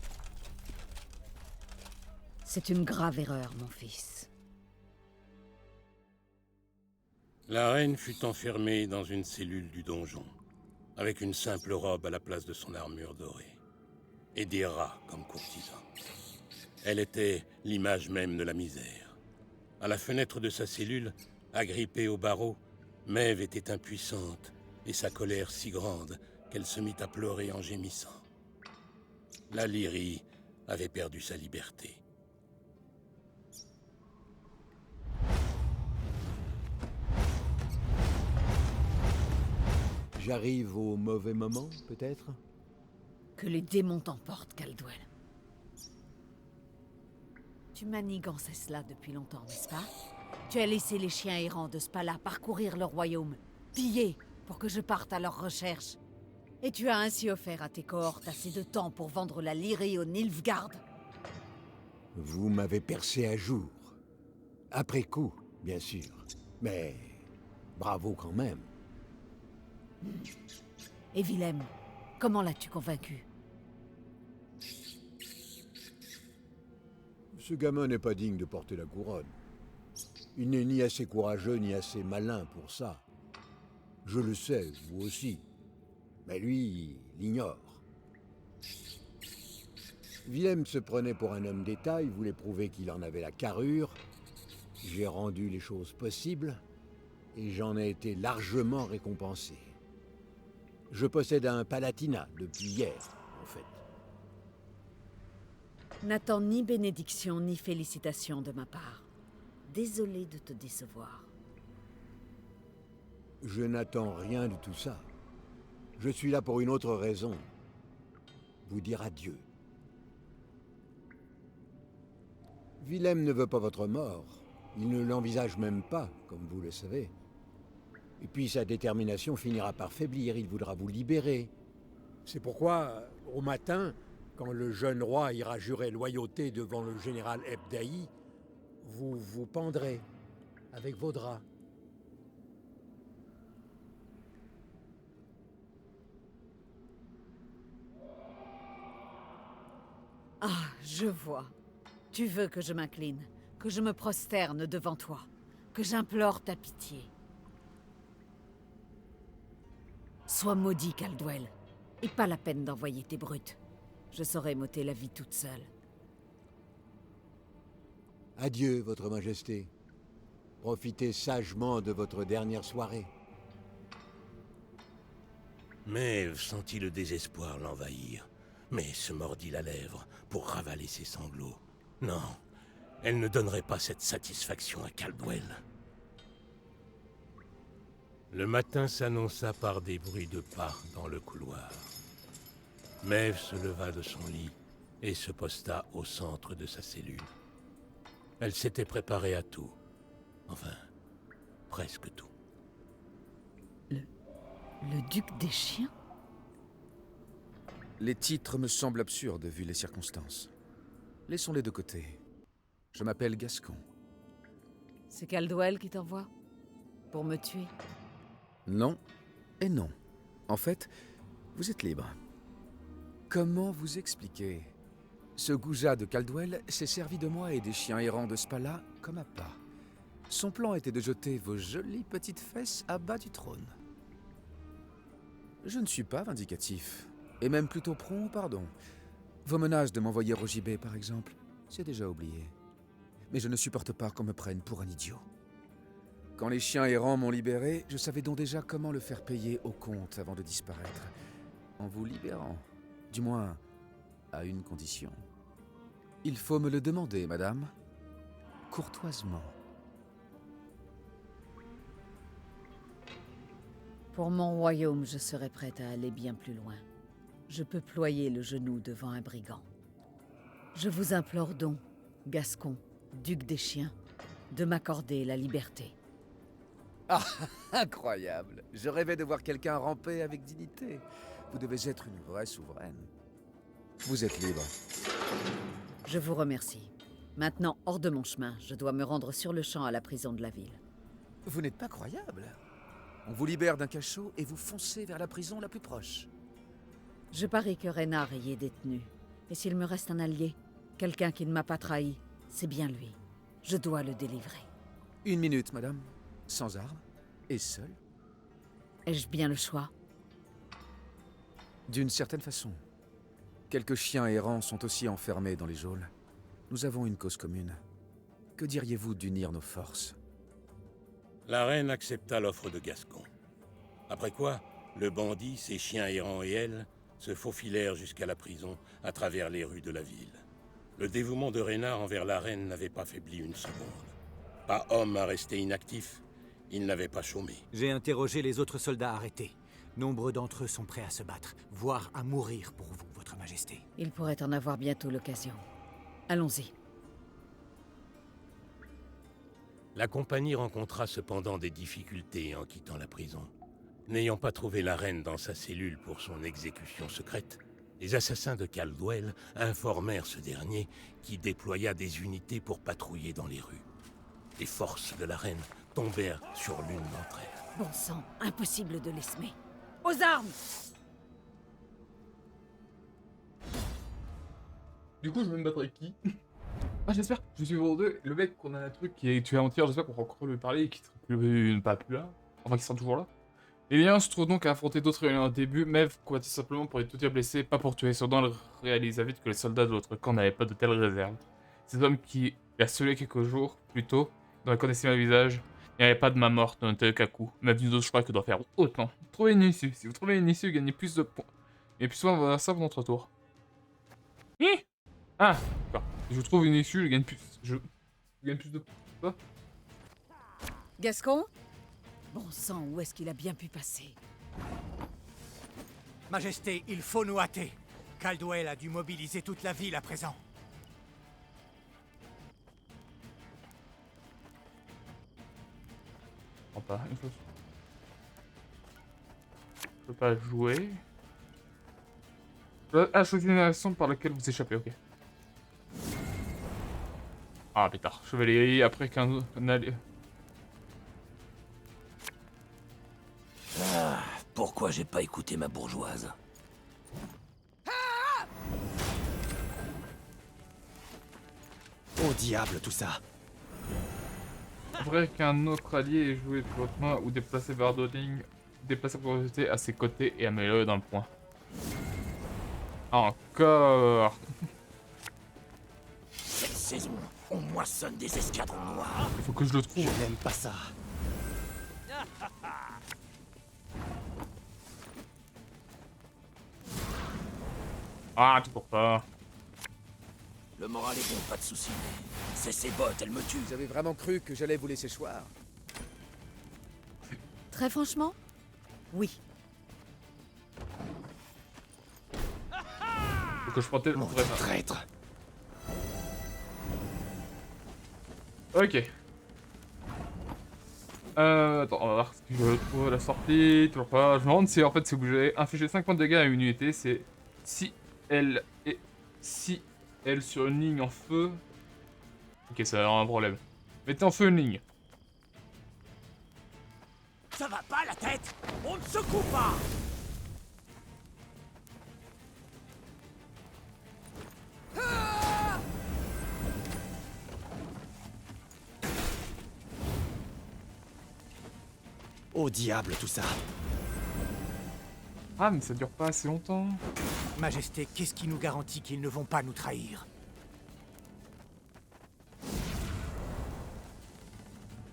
C'est une grave erreur, mon fils. La reine fut enfermée dans une cellule du donjon, avec une simple robe à la place de son armure dorée, et des rats comme courtisans. Elle était l'image même de la misère. À la fenêtre de sa cellule, agrippée au barreau, Maeve était impuissante, et sa colère si grande qu'elle se mit à pleurer en gémissant. La Lyrie avait perdu sa liberté. J'arrive au mauvais moment, peut-être? Que les démons t'emportent, Caldwell. Tu manigançais cela depuis longtemps, n'est-ce pas? Tu as laissé les chiens errants de Spala parcourir le royaume, piller pour que je parte à leur recherche. Et tu as ainsi offert à tes cohortes assez de temps pour vendre la Lyrie au Nilfgaard. Vous m'avez percé à jour. Après coup, bien sûr. Mais bravo quand même. Et Willem, comment l'as-tu convaincu? Ce gamin n'est pas digne de porter la couronne. Il n'est ni assez courageux ni assez malin pour ça. Je le sais, vous aussi. Mais lui, il l'ignore. Willem se prenait pour un homme d'État, il voulait prouver qu'il en avait la carrure. J'ai rendu les choses possibles, et j'en ai été largement récompensé. Je possède un Palatinat depuis hier, en fait. N'attends ni bénédiction ni félicitations de ma part. Désolé de te décevoir. Je n'attends rien de tout ça. Je suis là pour une autre raison. Vous dire adieu. Willem ne veut pas votre mort. Il ne l'envisage même pas, comme vous le savez. Et puis sa détermination finira par faiblir, il voudra vous libérer. C'est pourquoi, au matin, quand le jeune roi ira jurer loyauté devant le général Ebdaï, vous vous pendrez avec vos draps. Ah, je vois. Tu veux que je m'incline, que je me prosterne devant toi, que j'implore ta pitié. Sois maudit, Caldwell, et pas la peine d'envoyer tes brutes. Je saurais m'ôter la vie toute seule. Adieu, votre majesté. Profitez sagement de votre dernière soirée. Maeve sentit le désespoir l'envahir, mais se mordit la lèvre pour ravaler ses sanglots. Non, elle ne donnerait pas cette satisfaction à Caldwell. Le matin s'annonça par des bruits de pas dans le couloir. Maeve se leva de son lit et se posta au centre de sa cellule. Elle s'était préparée à tout. Enfin, presque tout. Le duc des chiens? Les titres me semblent absurdes vu les circonstances. Laissons-les de côté. Je m'appelle Gascon. C'est Caldwell qui t'envoie? Pour me tuer? Non et non. En fait, vous êtes libre. Comment vous expliquer? Ce goujat de Caldwell s'est servi de moi et des chiens errants de Spala comme à pas. Son plan était de jeter vos jolies petites fesses à bas du trône. Je ne suis pas vindicatif, et même plutôt prompt au pardon. Vos menaces de m'envoyer au gibet, par exemple, c'est déjà oublié. Mais je ne supporte pas qu'on me prenne pour un idiot. Quand les chiens errants m'ont libéré, je savais donc déjà comment le faire payer au compte avant de disparaître. En vous libérant. Du moins, à une condition. Il faut me le demander, madame. Courtoisement. Pour mon royaume, je serais prête à aller bien plus loin. Je peux ployer le genou devant un brigand. Je vous implore donc, Gascon, duc des chiens, de m'accorder la liberté. Ah, incroyable! Je rêvais de voir quelqu'un ramper avec dignité. Vous devez être une vraie souveraine. Vous êtes libre. Je vous remercie. Maintenant, hors de mon chemin, je dois me rendre sur le champ à la prison de la ville. Vous n'êtes pas croyable. On vous libère d'un cachot et vous foncez vers la prison la plus proche. Je parie que Reynard y est détenu. Et s'il me reste un allié, quelqu'un qui ne m'a pas trahi, c'est bien lui. Je dois le délivrer. 1 minute, madame. Sans armes et seul. Ai-je bien le choix? D'une certaine façon. Quelques chiens errants sont aussi enfermés dans les geôles. Nous avons une cause commune. Que diriez-vous d'unir nos forces? La reine accepta l'offre de Gascon. Après quoi, le bandit, ses chiens errants et elle se faufilèrent jusqu'à la prison à travers les rues de la ville. Le dévouement de Reynard envers la reine n'avait pas faibli une seconde. Pas homme à rester inactif, il n'avait pas chômé. J'ai interrogé les autres soldats arrêtés. Nombre d'entre eux sont prêts à se battre, voire à mourir pour vous, votre majesté. Il pourrait en avoir bientôt l'occasion. Allons-y. La compagnie rencontra cependant des difficultés en quittant la prison. N'ayant pas trouvé la reine dans sa cellule pour son exécution secrète, les assassins de Caldwell informèrent ce dernier qui déploya des unités pour patrouiller dans les rues. Les forces de la reine tombèrent sur l'une d'entre elles. Bon sang, impossible de les semer. Aux armes! Du coup, je vais me battre avec qui? Ah, j'espère. Je suis vendeux. Le mec qu'on a un truc qui est tué avant-hier, j'espère qu'on va encore lui parler et qu'il ne pas plus là. Enfin, qu'il sera toujours là. Les liens se trouvent donc à affronter d'autres réunions au début. Mev combattit simplement pour être tout blessé, pas pour tuer. Cependant, elle réalisa vite que les soldats de l'autre camp n'avaient pas de telles réserves. Ces hommes qui la scellé quelques jours plus tôt, dont elle connaissait le visage, il n'y avait pas de main morte, dans le qu'à coup. Mais nous autres, je crois que doit faire autant. Trouvez une issue. Si vous trouvez une issue, gagnez plus de points. Et puis souvent, ça pendant notre tour. Ah, d'accord. Si je trouve une issue, je gagne plus. Je gagne plus de points. Gascon? Bon sang, où est-ce qu'il a bien pu passer? Majesté, il faut nous hâter. Caldwell a dû mobiliser toute la ville à présent. Je comprends pas, une chose. Je peux pas jouer. Ah, choisir une action par laquelle vous échappez, ok. Ah, pétard. Chevalier, après qu'un allié. Ah, pourquoi j'ai pas écouté ma bourgeoise? Au diable tout ça. Après qu'un autre allié ait joué de votre main ou déplacé Bardolling, déplacez la curiosité à ses côtés et améliorez dans le point. Encore. Cette saison, on moissonne des escadrons noirs. Il faut que je le trouve. Je n'aime pas ça. Ah, toujours pas. Le moral est bon, pas de soucis. C'est ces bottes, elles me tuent. Vous avez vraiment cru que j'allais vous laisser choir? Très franchement? Oui. Faut que je protège mon vrai Traître. Ok. Attends, on va voir si je trouve la sortie. Toujours pas. Je me demande si en fait c'est obligé. Infliger 5 points de dégâts à une unité, c'est si elle est sur une ligne en feu Ok, ça a l'air un problème. Mettez en feu une ligne. Ça va pas la tête? On ne secoue pas! Au diable tout ça. Ah, mais ça dure pas assez longtemps. Majesté, qu'est-ce qui nous garantit qu'ils ne vont pas nous trahir?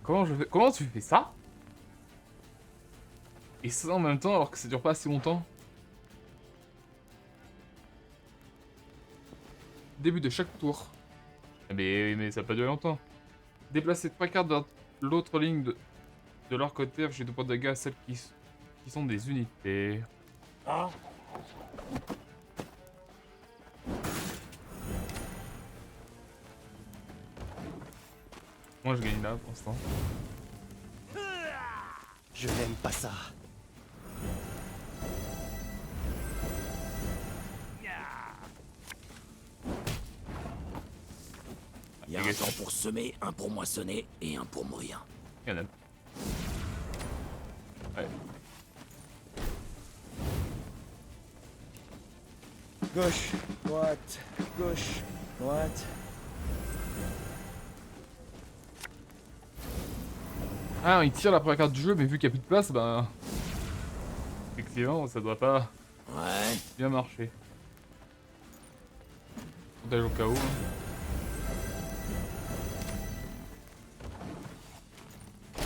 Comment tu fais ça? Et ça en même temps alors que ça dure pas assez longtemps. Début de chaque tour. Mais ça peut pas durer longtemps. Déplacer 3 cartes vers l'autre ligne de leur côté, afficher 2 points de dégâts à celles qui sont des unités. Ah. Moi je gagne là pour l'instant. Je n'aime pas ça. Il y a un temps pour semer, un pour moissonner et un pour mourir. Il y en a. Ouais. Gauche, droite, gauche, droite. Ah, il tire la première carte du jeu, mais vu qu'il n'y a plus de place, ben... Effectivement, ça doit pas... Ouais. Bien marcher. Protège au cas où.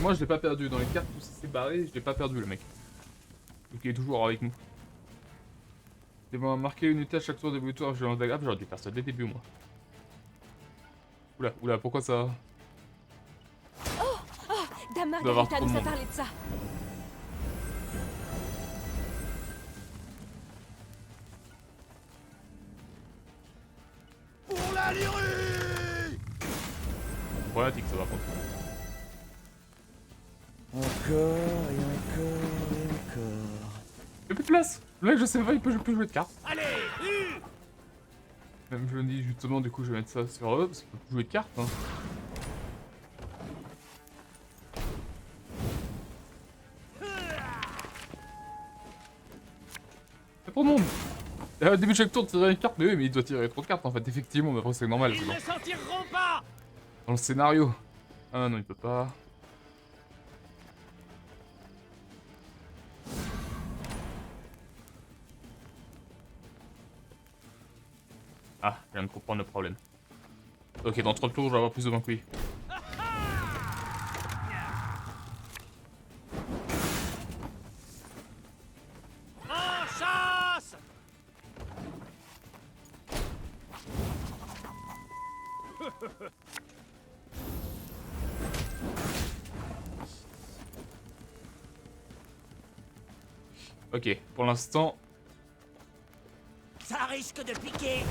Moi, je l'ai pas perdu. Dans les cartes où c'est séparé, je l'ai pas perdu, le mec. Donc il est toujours avec nous. Il va marquer une unité à chaque tour de victoire. J'aurais dû faire ça dès le début, moi. Oula, pourquoi ça... Dame Il doit y avoir Margarita trop de nous a monde. parlé de ça. Pour la Lyrie! Problématique, ça va contre. Encore et encore et encore. Il y a plus de place. Le mec, je sais pas, il peut plus jouer de cartes. Allez, Même je me dis justement, du coup, je vais mettre ça sur eux, parce qu'il peut plus jouer de cartes. Hein. C'est trop de monde. Au début de chaque tour, tirer une carte, mais oui, mais il doit tirer trop de cartes en fait, effectivement, mais après c'est normal. ils C'est ne s'en tireront pas! dans le scénario. Ah non, il peut pas. Ah, je viens de comprendre le problème. Ok, dans 30 tours, je vais avoir plus de points que lui. En chasse! Ok, pour l'instant, Ça risque de piquer!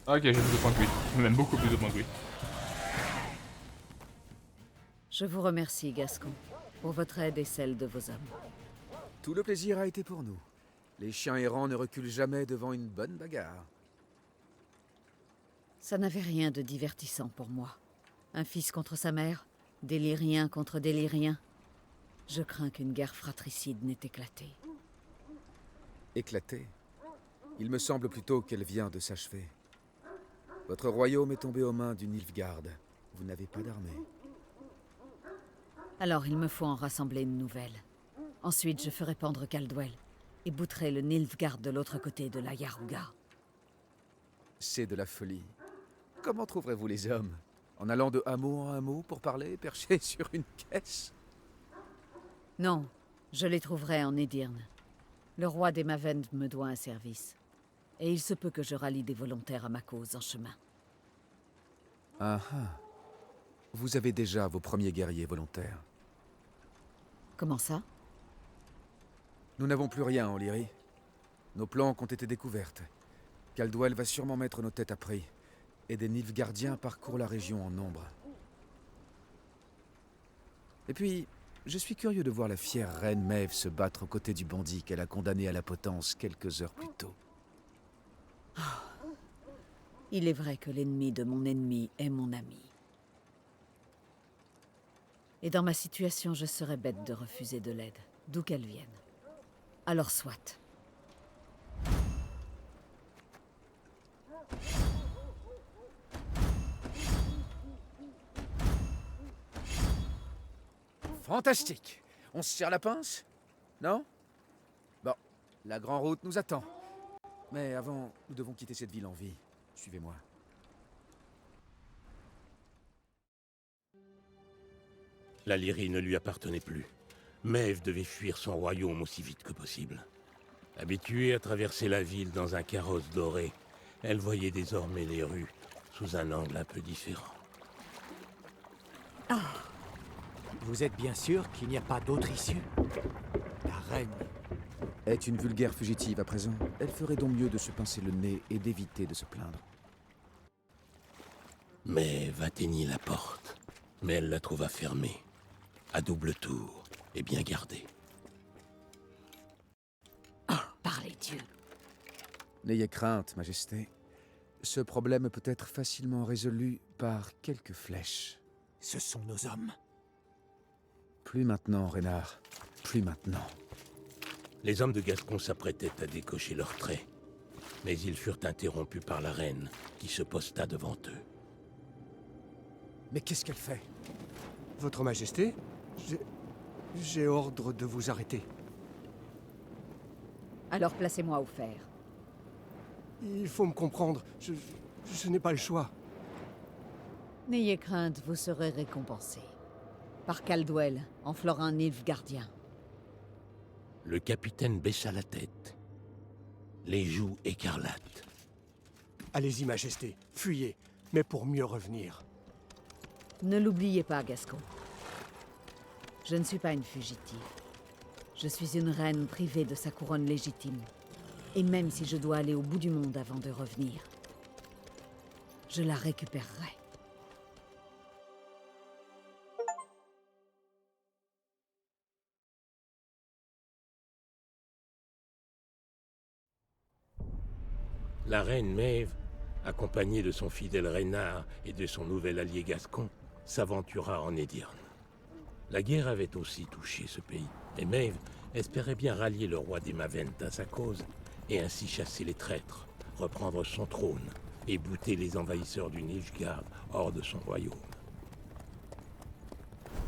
ok, j'ai plus de points que lui. Même beaucoup plus de points que lui. Je vous remercie, Gascon, pour votre aide et celle de vos hommes. Tout le plaisir a été pour nous. Les chiens errants ne reculent jamais devant une bonne bagarre. Ça n'avait rien de divertissant pour moi. Un fils contre sa mère, des Lyriens contre des Lyriens. Je crains qu'une guerre fratricide n'ait éclaté. Éclatée. Il me semble plutôt qu'elle vient de s'achever. Votre royaume est tombé aux mains du Nilfgaard. Vous n'avez pas d'armée. Alors il me faut en rassembler une nouvelle. Ensuite, je ferai pendre Caldwell et bouterai le Nilfgaard de l'autre côté de la Yaruga. C'est de la folie. Comment trouverez-vous les hommes? En allant de hameau en hameau pour parler, perché sur une caisse? Non, je les trouverai en Edirne. Le roi des Maven me doit un service. Et il se peut que je rallie des volontaires à ma cause en chemin. Ah ah. Vous avez déjà vos premiers guerriers volontaires. Comment ça? Nous n'avons plus rien en Lyrie. Nos planques ont été découvertes. Caldwell va sûrement mettre nos têtes à prix. Et des Nilfgaardiens parcourent la région en nombre. Et puis, Je suis curieux de voir la fière reine Maeve se battre aux côtés du bandit qu'elle a condamné à la potence quelques heures plus tôt. Il est vrai que l'ennemi de mon ennemi est mon ami. Et dans ma situation, je serais bête de refuser de l'aide, d'où qu'elle vienne. Alors soit. Fantastique! On se serre la pince? Non? Bon, la grande route nous attend. Mais avant, nous devons quitter cette ville en vie. Suivez-moi. La Lyrie ne lui appartenait plus. Maeve devait fuir son royaume aussi vite que possible. Habituée à traverser la ville dans un carrosse doré, elle voyait désormais les rues sous un angle un peu différent. Vous êtes bien sûr qu'il n'y a pas d'autre issue? La reine est une vulgaire fugitive à présent. Elle ferait donc mieux de se pincer le nez et d'éviter de se plaindre. Maeve atteignit la porte, mais elle la trouva fermée, à double tour et bien gardée. Par les dieux. N'ayez crainte, Majesté. Ce problème peut être facilement résolu par quelques flèches. Ce sont nos hommes. Plus maintenant, Reynard. Plus maintenant. Les hommes de Gascon s'apprêtaient à décocher leurs traits, mais ils furent interrompus par la reine, qui se posta devant eux. Mais qu'est-ce qu'elle fait? Votre Majesté, j'ai ordre de vous arrêter. Alors placez-moi au fer. Il faut me comprendre, je n'ai pas le choix. N'ayez crainte, vous serez récompensé. Par Caldwell, en florin nilfgaardien. Le capitaine baissa la tête, les joues écarlates. Allez-y, Majesté, fuyez, mais pour mieux revenir. Ne l'oubliez pas, Gascon. Je ne suis pas une fugitive. Je suis une reine privée de sa couronne légitime. Et même si je dois aller au bout du monde avant de revenir, je la récupérerai. La reine Maeve, accompagnée de son fidèle Reynard et de son nouvel allié Gascon, s'aventura en Edirn. La guerre avait aussi touché ce pays, et Maeve espérait bien rallier le roi des Mavent à sa cause, et ainsi chasser les traîtres, reprendre son trône, et bouter les envahisseurs du Nilfgaard hors de son royaume.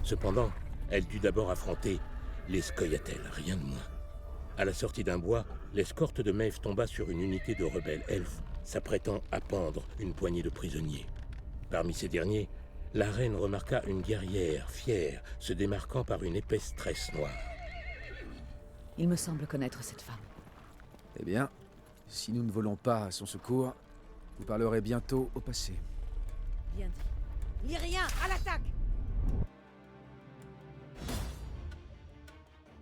Cependant, elle dut d'abord affronter les Scoia'tael, rien de moins. À la sortie d'un bois, l'escorte de Maeve tomba sur une unité de rebelles elfes, s'apprêtant à pendre une poignée de prisonniers. Parmi ces derniers, la reine remarqua une guerrière fière, se démarquant par une épaisse tresse noire. Il me semble connaître cette femme. Eh bien, si nous ne volons pas à son secours, vous parlerez bientôt au passé. Bien dit. Lyrien, à l'attaque!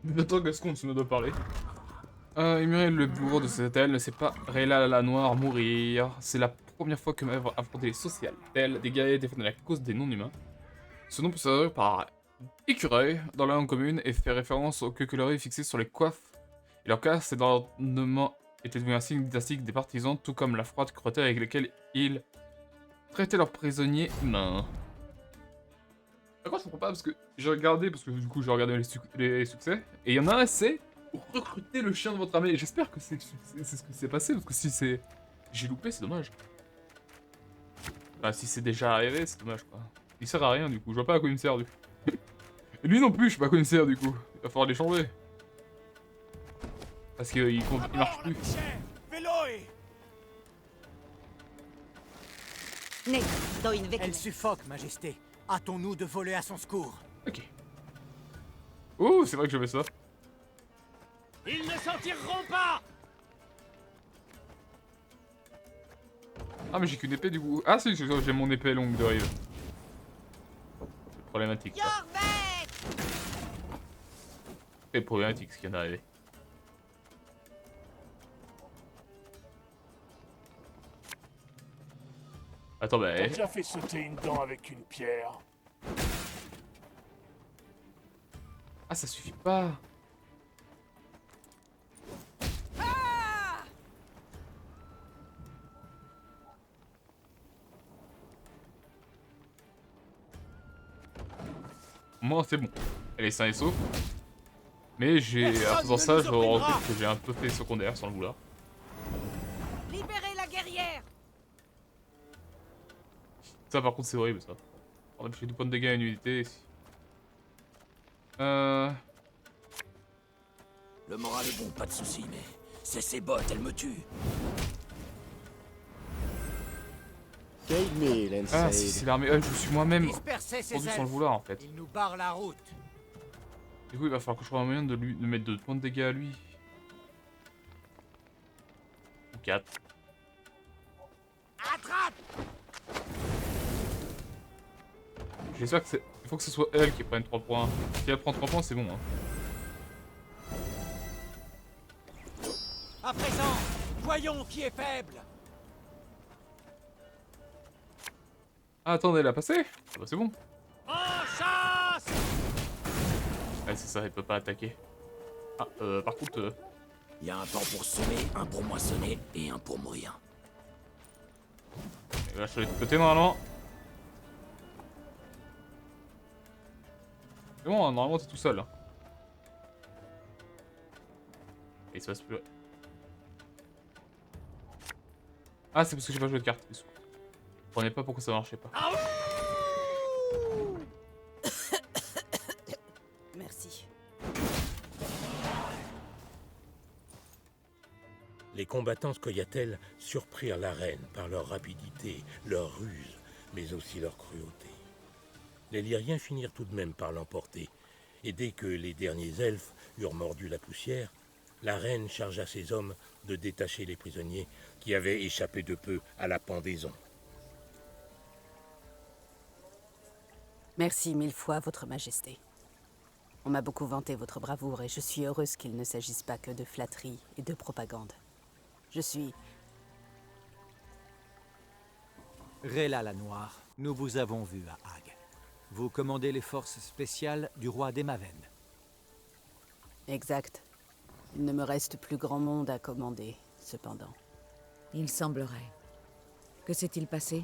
Bientôt Gascon se nous doit parler. Imuriel, le bourreau de cette aile, ne sait pas Rayla la Noire mourir. C'est la première fois que Maeve a affronté les Socialtael, des guerriers défendant la cause des non-humains. Ce nom peut se traduire par écureuil dans la langue commune et fait référence aux queues colorées fixées sur les coiffes. Et leur cas, cet ornement était devenu un signe dynastique des partisans, tout comme la froide cruauté avec laquelle ils traitaient leurs prisonniers humains. D'accord, je comprends pas parce que j'ai regardé, parce que du coup j'ai regardé les succès, et il y en a un, c'est pour recruter le chien de votre armée. Et j'espère que c'est ce qui s'est passé, parce que si c'est... j'ai loupé, c'est dommage. Enfin, si c'est déjà arrivé, c'est dommage quoi. Il sert à rien du coup, je vois pas à quoi il me sert du coup. Et lui non plus, je sais pas à quoi il me sert du coup. Il va falloir les changer. Parce qu'il marche plus. Elle suffoque, Majesté. Hâtons-nous de voler à son secours. Ok. Oh, c'est vrai que je fais ça. Ils ne s'en tireront pas! Ah mais j'ai qu'une épée du coup. Ah si, j'ai mon épée longue de rive. C'est problématique ça. C'est problématique ce qui vient d'arriver. Attends bah... T'as déjà fait sauter une dent avec une pierre? Ah, ça suffit pas. Moi, c'est bon. Elle est sain et sauf. Mais j'ai, en faisant ça, je me rends compte que j'ai un peu fait secondaire sans le vouloir. Libérez la guerrière! Ça, par contre, c'est horrible, ça. On a fait 2 points de dégâts à une unité. Le moral est bon, pas de soucis, mais c'est ces bottes, elles me tuent. Ah, si c'est l'armée. Je suis moi-même Dispersez ces rendu sans le elfes. vouloir, en fait. Il nous barre la route. Du coup, il va falloir que je trouve un moyen de mettre 2 points de dégâts à lui. Ou 4. Attrape! J'espère que c'est. Il faut que ce soit elle qui prenne 3 points. Si elle prend 3 points, c'est bon. Hein. À présent, voyons qui est faible. Ah, attendez, elle a passé. Ah bah c'est bon. En chasse! Ouais, c'est ça, elle peut pas attaquer. Ah, par contre... Il y a un temps pour semer, un pour moissonner et un pour mourir. Elle va chaler de côté, normalement. C'est bon, hein, normalement, t'es tout seul. Hein. Et il se passe plus... Ah, c'est parce que j'ai pas joué de carte. Je comprenais pas pourquoi ça marchait pas. Merci. Les combattants Scoia'tael surprirent la reine par leur rapidité, leur ruse, mais aussi leur cruauté. Les Lyriens finirent tout de même par l'emporter, et dès que les derniers elfes eurent mordu la poussière, la reine chargea ses hommes de détacher les prisonniers qui avaient échappé de peu à la pendaison. Merci 1000 fois, Votre Majesté. On m'a beaucoup vanté votre bravoure et je suis heureuse qu'il ne s'agisse pas que de flatterie et de propagande. Je suis... Rayla la Noire, nous vous avons vu à Hague. Vous commandez les forces spéciales du roi des Maven. Exact. Il ne me reste plus grand monde à commander, cependant. Il semblerait. Que s'est-il passé?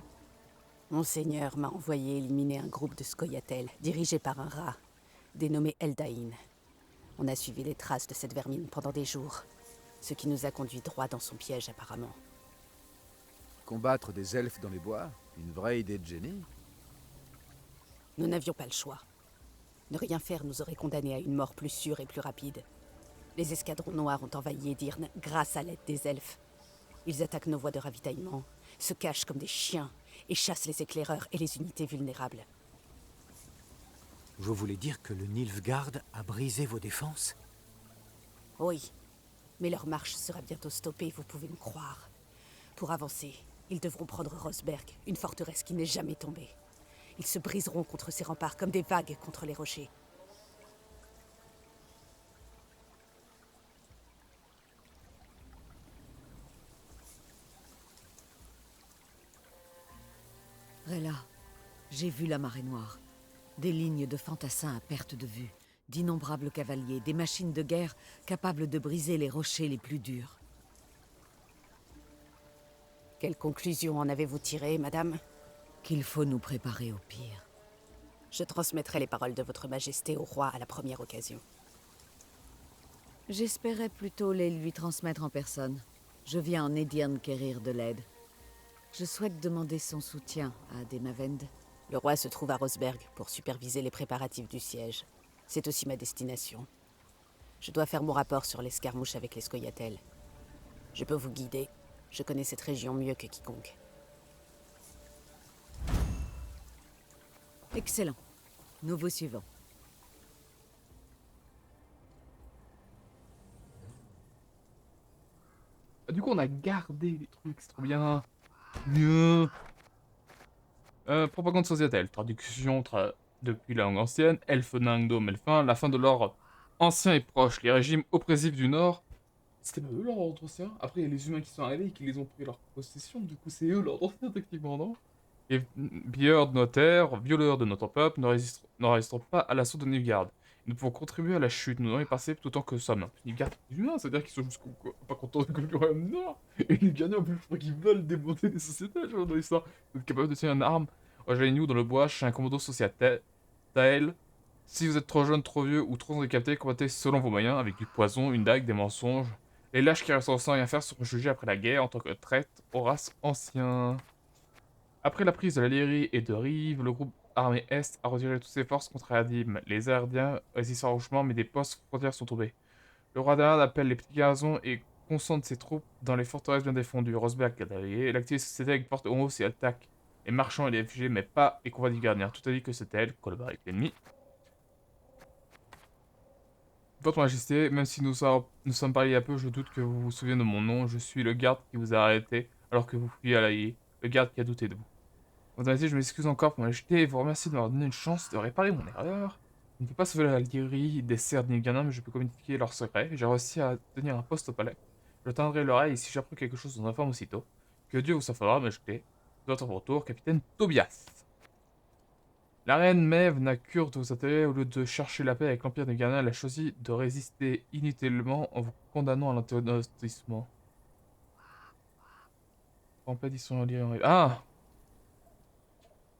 Monseigneur m'a envoyé éliminer un groupe de Scoia'tael, dirigé par un rat, dénommé Eldain. On a suivi les traces de cette vermine pendant des jours, ce qui nous a conduit droit dans son piège apparemment. Combattre des elfes dans les bois? Une vraie idée de génie? Nous n'avions pas le choix. Ne rien faire nous aurait condamnés à une mort plus sûre et plus rapide. Les escadrons noirs ont envahi Edirne grâce à l'aide des elfes. Ils attaquent nos voies de ravitaillement, se cachent comme des chiens et chassent les éclaireurs et les unités vulnérables. Vous voulez dire que le Nilfgaard a brisé vos défenses? Oui, mais leur marche sera bientôt stoppée, vous pouvez me croire. Pour avancer, ils devront prendre Rosberg, une forteresse qui n'est jamais tombée. Ils se briseront contre ces remparts comme des vagues contre les rochers. Rayla, j'ai vu la marée noire. Des lignes de fantassins à perte de vue, d'innombrables cavaliers, des machines de guerre capables de briser les rochers les plus durs. Quelle conclusion en avez-vous tiré, madame? Qu'il faut nous préparer au pire. Je transmettrai les paroles de votre majesté au roi à la première occasion. J'espérais plutôt les lui transmettre en personne. Je viens en Edirne quérir de l'aide. Je souhaite demander son soutien à Demavend. Le roi se trouve à Rosberg pour superviser les préparatifs du siège. C'est aussi ma destination. Je dois faire mon rapport sur l'escarmouche avec les Scoia'tael. Je peux vous guider. Je connais cette région mieux que quiconque. Excellent. Nous vous suivons. Du coup, on a gardé les trucs, c'est trop bien. Mieux. Propagande sociétale, traduction depuis la langue ancienne, elfe, nain, gnome, elfin, la fin de l'ordre ancien et proche, les régimes oppressifs du Nord. C'était pas eux l'ordre ancien? Après, il y a les humains qui sont arrivés et qui les ont pris leur possession, du coup, c'est eux l'ordre ancien, techniquement, non? Et pilleurs de nos terres, violeurs de notre peuple, ne résisteront pas à l'assaut de Nilfgaard. Nous pouvons contribuer à la chute, nous devons y passer tout autant que nous sommes. Nilfgaard est humain, c'est-à-dire qu'ils sont juste pas contents du royaume nord. Et les Nilfgaardiens, en plus, je crois qu'ils veulent démonter des sociétés, genre dans l'histoire. Vous êtes capable de tenir une arme. Rejoignez-nous dans le bois, chez un commando sociétal. Si vous êtes trop jeune, trop vieux ou trop handicapé, combattez selon vos moyens, avec du poison, une dague, des mensonges. Les lâches qui restent sans rien faire seront jugés après la guerre en tant que traîtres aux races anciens. Après la prise de la Lyrie et de Rive, le groupe armé Est a retiré toutes ses forces contre Adim. Les Ardiens résistent farouchement, mais des postes frontières sont tombés. Le roi d'Inde appelle les petits garnisons et concentre ses troupes dans les forteresses bien défendues. Rosberg, cavalier, l'activité société avec porte hausse et attaque les marchands et les réfugiés, mais pas les convois du gardien. Tout a dit que c'était elle, collabore avec l'ennemi. Votre Majesté, même si nous sommes parlés il y a peu, je doute que vous vous souvenez de mon nom. Je suis le garde qui vous a arrêté alors que vous fuyiez à l'Aïe. Le garde qui a douté de vous. Votre Majesté, je m'excuse encore pour m'acheter et vous remercie de m'avoir donné une chance de réparer mon erreur. Je ne peux pas sauver la Lyrie des serfs Nilfgaardiens, mais je peux communiquer leurs secrets. J'ai réussi à tenir un poste au palais. Je tendrai l'oreille et si j'apprends quelque chose, je vous informe aussitôt. Que Dieu vous soit favorable, Majesté. Votre retour, capitaine Tobias. La reine Maeve n'a cure de vos intérêts. Au lieu de chercher la paix avec l'Empire Nilfgaardien, elle a choisi de résister inutilement en vous condamnant à l'anténostissement. Ah!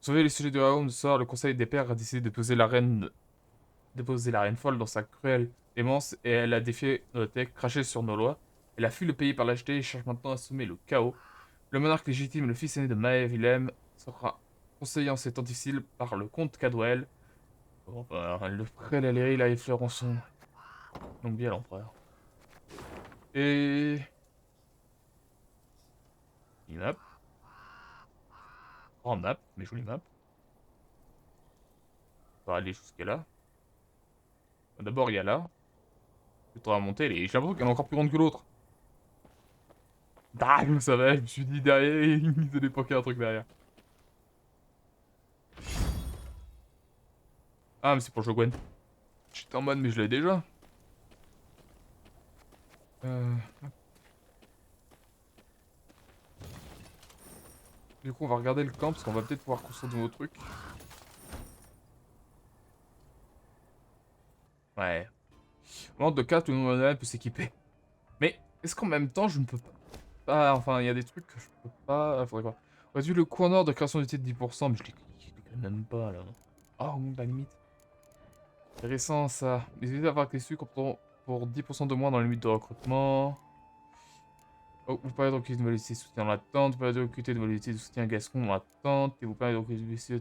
Sauver les sujets du royaume ce soir, le conseil des pères a décidé de poser la reine folle dans sa cruelle démence et elle a défié nos têtes, craché sur nos lois. Elle a fui le pays par lâcheté et cherche maintenant à semer le chaos. Le monarque légitime, le fils aîné de Maeve, Willem, sera conseillé en ces temps difficiles par le comte Cadwell. Bon, bah, le frère la Lyrie, là, il fleur en son. Donc bien l'empereur. Et... une map. Grande map, mais jolie map. On va aller jusqu'à là. D'abord, il y a là. Je vais monter, j'ai l'impression qu'elle est encore plus grande que l'autre. Ah, je le savais, je me suis dit derrière, ils allaient poker un truc derrière. Ah, mais c'est pour Jogwen. J'étais en mode, mais je l'ai déjà. Du coup, on va regarder le camp parce qu'on va peut-être pouvoir construire de nouveaux trucs. Ouais. Au moment de cas, tout le monde peut s'équiper. Mais est-ce qu'en même temps, je ne peux pas... Ah, enfin, il y a des trucs que je peux pas... Faudrait quoi. Réduire le coût en or de création d'unité de 10%, mais je l'ai quand même pas, là. Oh, la limite. Intéressant, ça. Les unités à avoir dessus compteront pour 10% de moins dans les limites de recrutement. Oh, vous permettez de recruter de nouvelles unités de soutien dans l'attente. Vous permettez de recruter de nouvelles unités de soutien Gascon dans l'attente. Et vous permettez de recruter de unités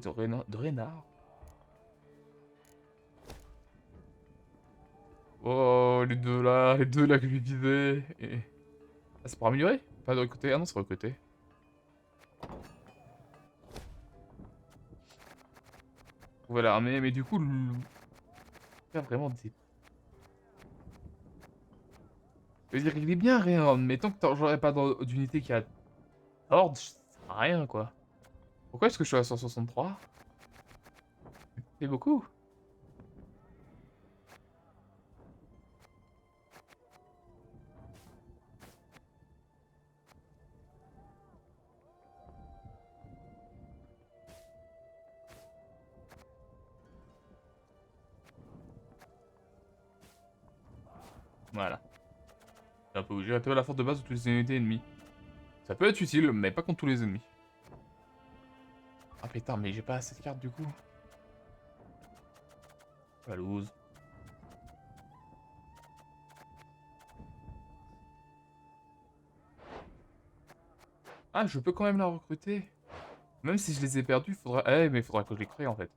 de Reynard. Oh, les deux là que je lui disais. Et... ah, c'est pour améliorer? Pas de recruter? Ah non, c'est recruter. Trouver l'armée, mais du coup, pas vraiment des... je veux dire, il est bien rien, mais tant que j'aurais pas d'unité qui a Horde, ça sert à rien quoi. Pourquoi est-ce que je suis à 163? C'est beaucoup. Voilà. C'est un peu obligé de rétablir la force de base de toutes les unités ennemies. Ça peut être utile, mais pas contre tous les ennemis. Ah putain, mais j'ai pas assez de cartes du coup. La loose. Ah, je peux quand même la recruter. Même si je les ai perdus, faudra... eh, mais il faudra que je les crée en fait.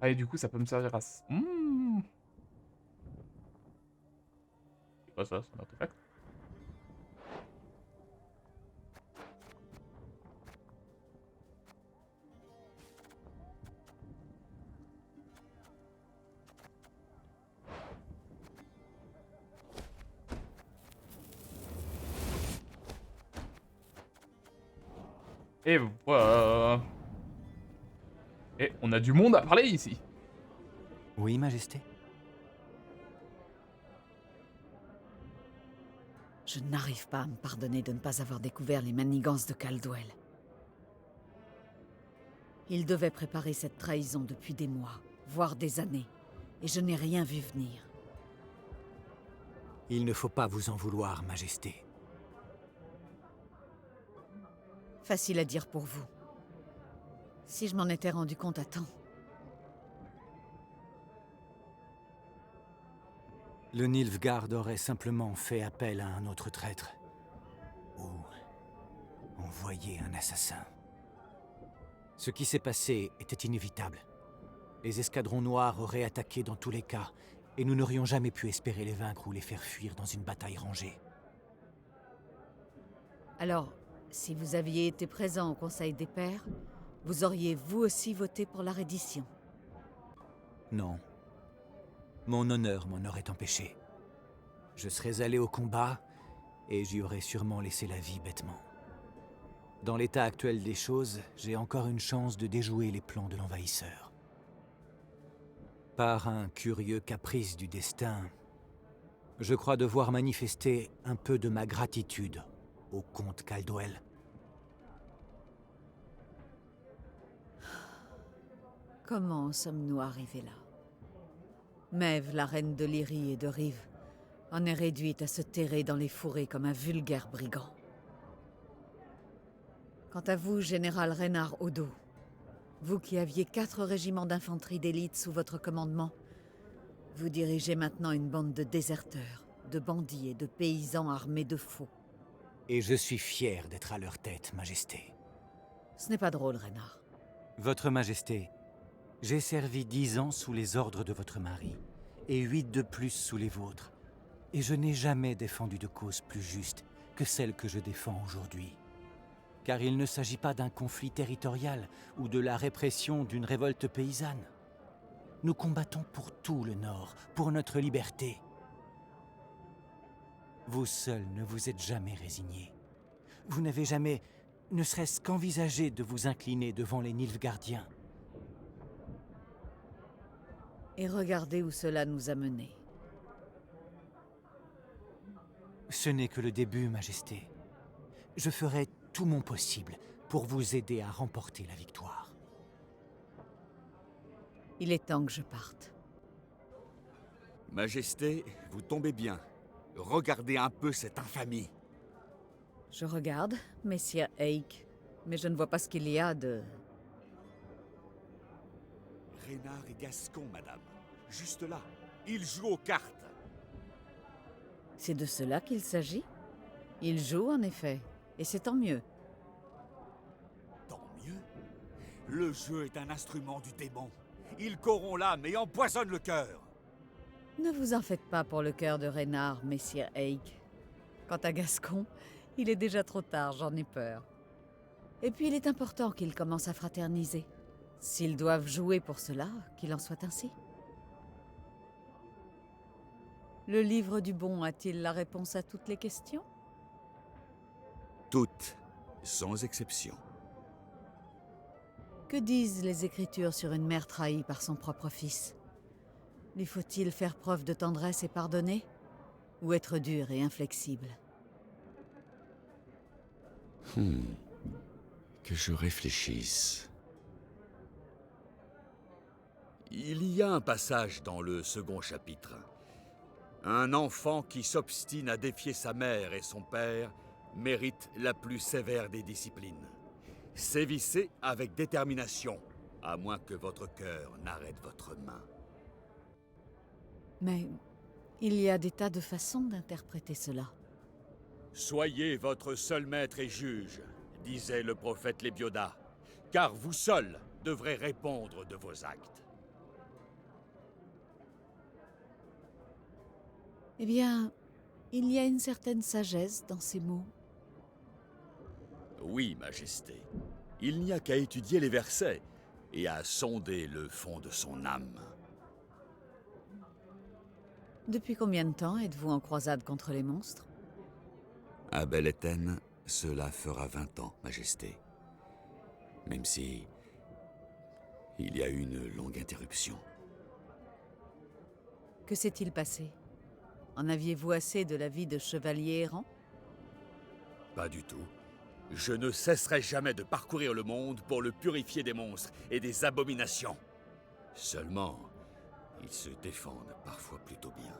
Ah, et du coup, ça peut me servir à... C'est quoi ça? C'est un artefact? Et voilà. Et on a du monde à parler ici. Oui, Majesté. Je n'arrive pas à me pardonner de ne pas avoir découvert les manigances de Caldwell. Il devait préparer cette trahison depuis des mois, voire des années. et je n'ai rien vu venir. Il ne faut pas vous en vouloir, Majesté. Facile à dire pour vous. Si je m'en étais rendu compte à temps. Le Nilfgaard aurait simplement fait appel à un autre traître. Ou envoyé un assassin. Ce qui s'est passé était inévitable. Les escadrons noirs auraient attaqué dans tous les cas, et nous n'aurions jamais pu espérer les vaincre ou les faire fuir dans une bataille rangée. Alors, si vous aviez été présent au Conseil des Pairs, vous auriez vous aussi voté pour la reddition? Non. Mon honneur m'en aurait empêché. Je serais allé au combat, et j'y aurais sûrement laissé la vie bêtement. Dans l'état actuel des choses, j'ai encore une chance de déjouer les plans de l'envahisseur. Par un curieux caprice du destin, je crois devoir manifester un peu de ma gratitude au comte Caldwell. Comment en sommes-nous arrivés là? Maeve, la reine de Lyrie et de Rive, en est réduite à se terrer dans les fourrés comme un vulgaire brigand. Quant à vous, général Reynard Odo, vous qui aviez 4 régiments d'infanterie d'élite sous votre commandement, vous dirigez maintenant une bande de déserteurs, de bandits et de paysans armés de faux. Et je suis fier d'être à leur tête, Majesté. Ce n'est pas drôle, Reynard. Votre Majesté, j'ai servi 10 ans sous les ordres de votre mari, et 8 de plus sous les vôtres, et je n'ai jamais défendu de cause plus juste que celle que je défends aujourd'hui. Car il ne s'agit pas d'un conflit territorial ou de la répression d'une révolte paysanne. Nous combattons pour tout le Nord, pour notre liberté. Vous seul ne vous êtes jamais résigné. Vous n'avez jamais, ne serait-ce qu'envisagé de vous incliner devant les Nilfgaardiens. Et regardez où cela nous a menés. Ce n'est que le début, Majesté. Je ferai tout mon possible pour vous aider à remporter la victoire. Il est temps que je parte. Majesté, vous tombez bien. Regardez un peu cette infamie. Je regarde, messire Eik, mais je ne vois pas ce qu'il y a de... Reynard est gascon, madame. Juste là. Il joue aux cartes. C'est de cela qu'il s'agit? Il joue, en effet, et c'est tant mieux. Tant mieux. Le jeu est un instrument du démon. Il corrompt l'âme et empoisonne le cœur. Ne vous en faites pas pour le cœur de Reynard, messire Eik. Quant à Gascon, il est déjà trop tard, j'en ai peur. Et puis il est important qu'ils commencent à fraterniser. S'ils doivent jouer pour cela, qu'il en soit ainsi. Le livre du bon a-t-il la réponse à toutes les questions? Toutes, sans exception. Que disent les Écritures sur une mère trahie par son propre fils? Lui faut-il faire preuve de tendresse et pardonner? Ou être dur et inflexible? Que je réfléchisse. Il y a un passage dans le second chapitre. Un enfant qui s'obstine à défier sa mère et son père mérite la plus sévère des disciplines. Sévissez avec détermination, à moins que votre cœur n'arrête votre main. Mais il y a des tas de façons d'interpréter cela. Soyez votre seul maître et juge, disait le prophète Lebioda, car vous seul devrez répondre de vos actes. Eh bien, il y a une certaine sagesse dans ces mots. Oui, Majesté. Il n'y a qu'à étudier les versets et à sonder le fond de son âme. Depuis combien de temps êtes-vous en croisade contre les monstres? À Bel-Éten, cela fera 20 ans, Majesté. Même si... il y a eu une longue interruption. Que s'est-il passé? En aviez-vous assez de la vie de chevalier errant? Pas du tout. Je ne cesserai jamais de parcourir le monde pour le purifier des monstres et des abominations. Seulement, Ils se défendent parfois plutôt bien.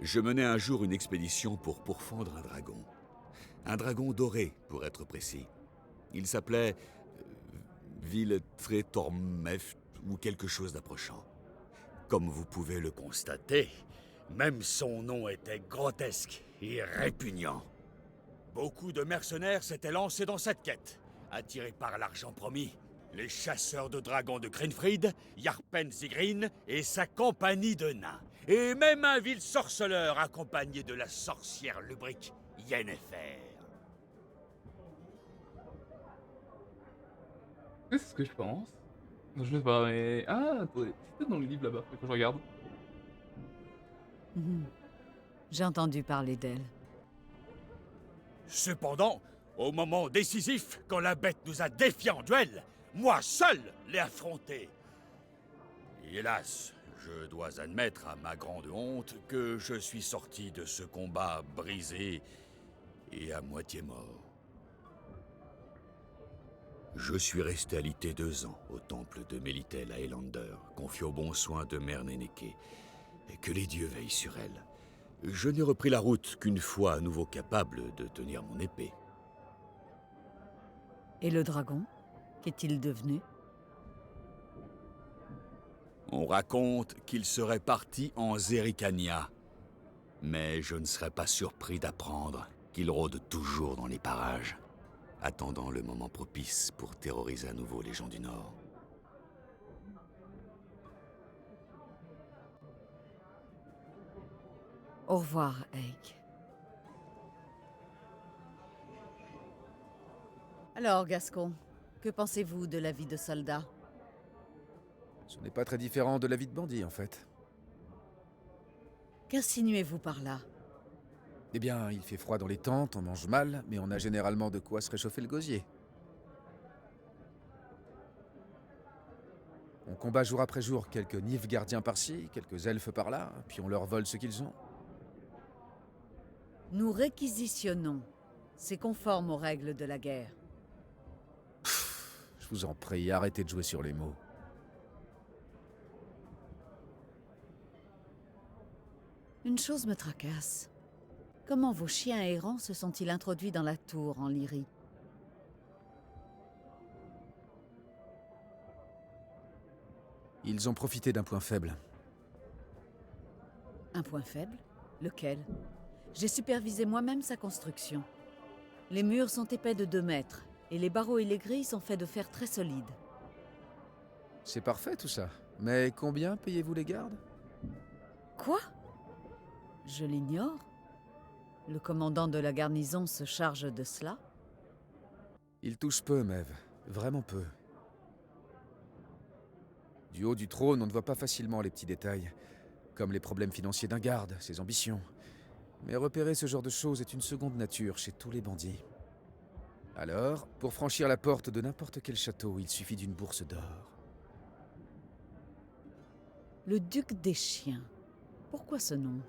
Je menais un jour une expédition pour pourfendre un dragon. Un dragon doré, pour être précis. Il s'appelait Viltretormeft ou quelque chose d'approchant. Comme vous pouvez le constater, même son nom était grotesque et répugnant. Beaucoup de mercenaires s'étaient lancés dans cette quête, attirés par l'argent promis. Les chasseurs de dragons de Grinfried, Yarpen Sigrin et sa compagnie de nains. Et même un vil sorceleur accompagné de la sorcière lubrique Yennefer. C'est ce que je pense. Non, je sais pas, mais... Ah, attendez, c'était dans le livre là-bas, faut que je regarde. J'ai entendu parler d'elle. Cependant, au moment décisif, quand la bête nous a défiés en duel, moi seul l'ai affronté. Hélas, je dois admettre à ma grande honte que je suis sorti de ce combat brisé et à moitié mort. Je suis resté alité 2 ans au temple de Melitel à Elander, confié aux bons soins de Mère Nénéké. Et que les dieux veillent sur elle. Je n'ai repris la route qu'une fois à nouveau capable de tenir mon épée. Et le dragon? Qu'est-il devenu? On raconte qu'il serait parti en Zerikania. Mais je ne serais pas surpris d'apprendre qu'il rôde toujours dans les parages, attendant le moment propice pour terroriser à nouveau les gens du Nord. Au revoir, Eik. Alors, Gascon, que pensez-vous de la vie de soldat? Ce n'est pas très différent de la vie de bandit, en fait. Qu'insinuez-vous par là? Eh bien, il fait froid dans les tentes, on mange mal, mais on a généralement de quoi se réchauffer le gosier. On combat jour après jour quelques Nilfgaardiens par-ci, quelques elfes par-là, puis on leur vole ce qu'ils ont. Nous réquisitionnons. C'est conforme aux règles de la guerre. Je vous en prie, arrêtez de jouer sur les mots. Une chose me tracasse. Comment vos chiens errants se sont-ils introduits dans la tour en Lyrie? Ils ont profité d'un point faible. Un point faible? Lequel? J'ai supervisé moi-même sa construction. Les murs sont épais de 2 mètres, et les barreaux et les grilles sont faits de fer très solide. C'est parfait tout ça. Mais combien payez-vous les gardes? Quoi? Je l'ignore. Le commandant de la garnison se charge de cela. Ils touchent peu, Maeve. Vraiment peu. Du haut du trône, on ne voit pas facilement les petits détails, comme les problèmes financiers d'un garde, ses ambitions. Mais repérer ce genre de choses est une seconde nature chez tous les bandits. Alors, pour franchir la porte de n'importe quel château, il suffit d'une bourse d'or. Le duc des chiens. Pourquoi ce nom?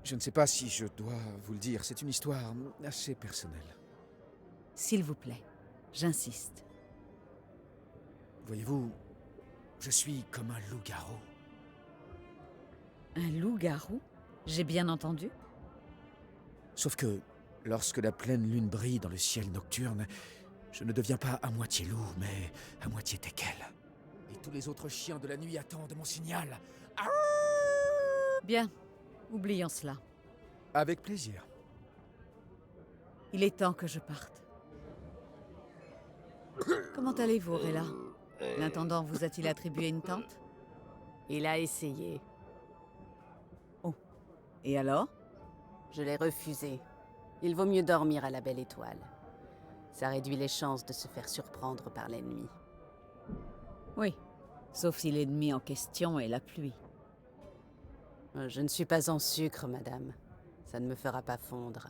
Je ne sais pas si je dois vous le dire, c'est une histoire assez personnelle. S'il vous plaît, j'insiste. Voyez-vous, je suis comme un loup-garou. Un loup-garou? J'ai bien entendu? Sauf que, lorsque la pleine lune brille dans le ciel nocturne, je ne deviens pas à moitié loup, mais à moitié teckel. Et tous les autres chiens de la nuit attendent mon signal. Bien, oublions cela. Avec plaisir. Il est temps que je parte. Comment allez-vous, Rella? L'intendant vous a-t-il attribué une tente? Il a essayé. Oh. Et alors? Je l'ai refusé. Il vaut mieux dormir à la belle étoile. Ça réduit les chances de se faire surprendre par l'ennemi. Oui, sauf si l'ennemi en question est la pluie. Je ne suis pas en sucre, madame. Ça ne me fera pas fondre.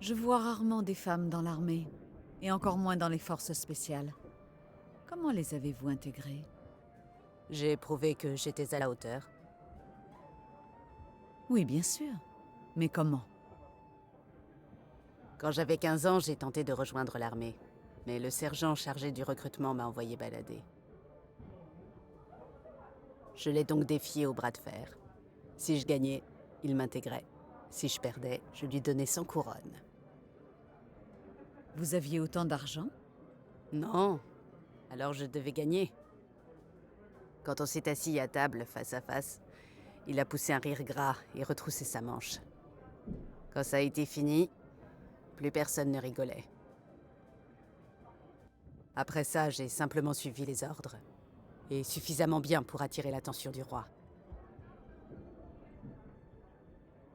Je vois rarement des femmes dans l'armée, et encore moins dans les forces spéciales. Comment les avez-vous intégrées? J'ai prouvé que j'étais à la hauteur. Oui, bien sûr. Mais comment? Quand j'avais 15 ans, j'ai tenté de rejoindre l'armée. Mais le sergent chargé du recrutement m'a envoyé balader. Je l'ai donc défié au bras de fer. Si je gagnais, il m'intégrait. Si je perdais, je lui donnais 100 couronnes. Vous aviez autant d'argent? Non. Alors je devais gagner. Quand on s'est assis à table, face à face, il a poussé un rire gras et retroussé sa manche. Quand ça a été fini, plus personne ne rigolait. Après ça, j'ai simplement suivi les ordres. Et suffisamment bien pour attirer l'attention du roi.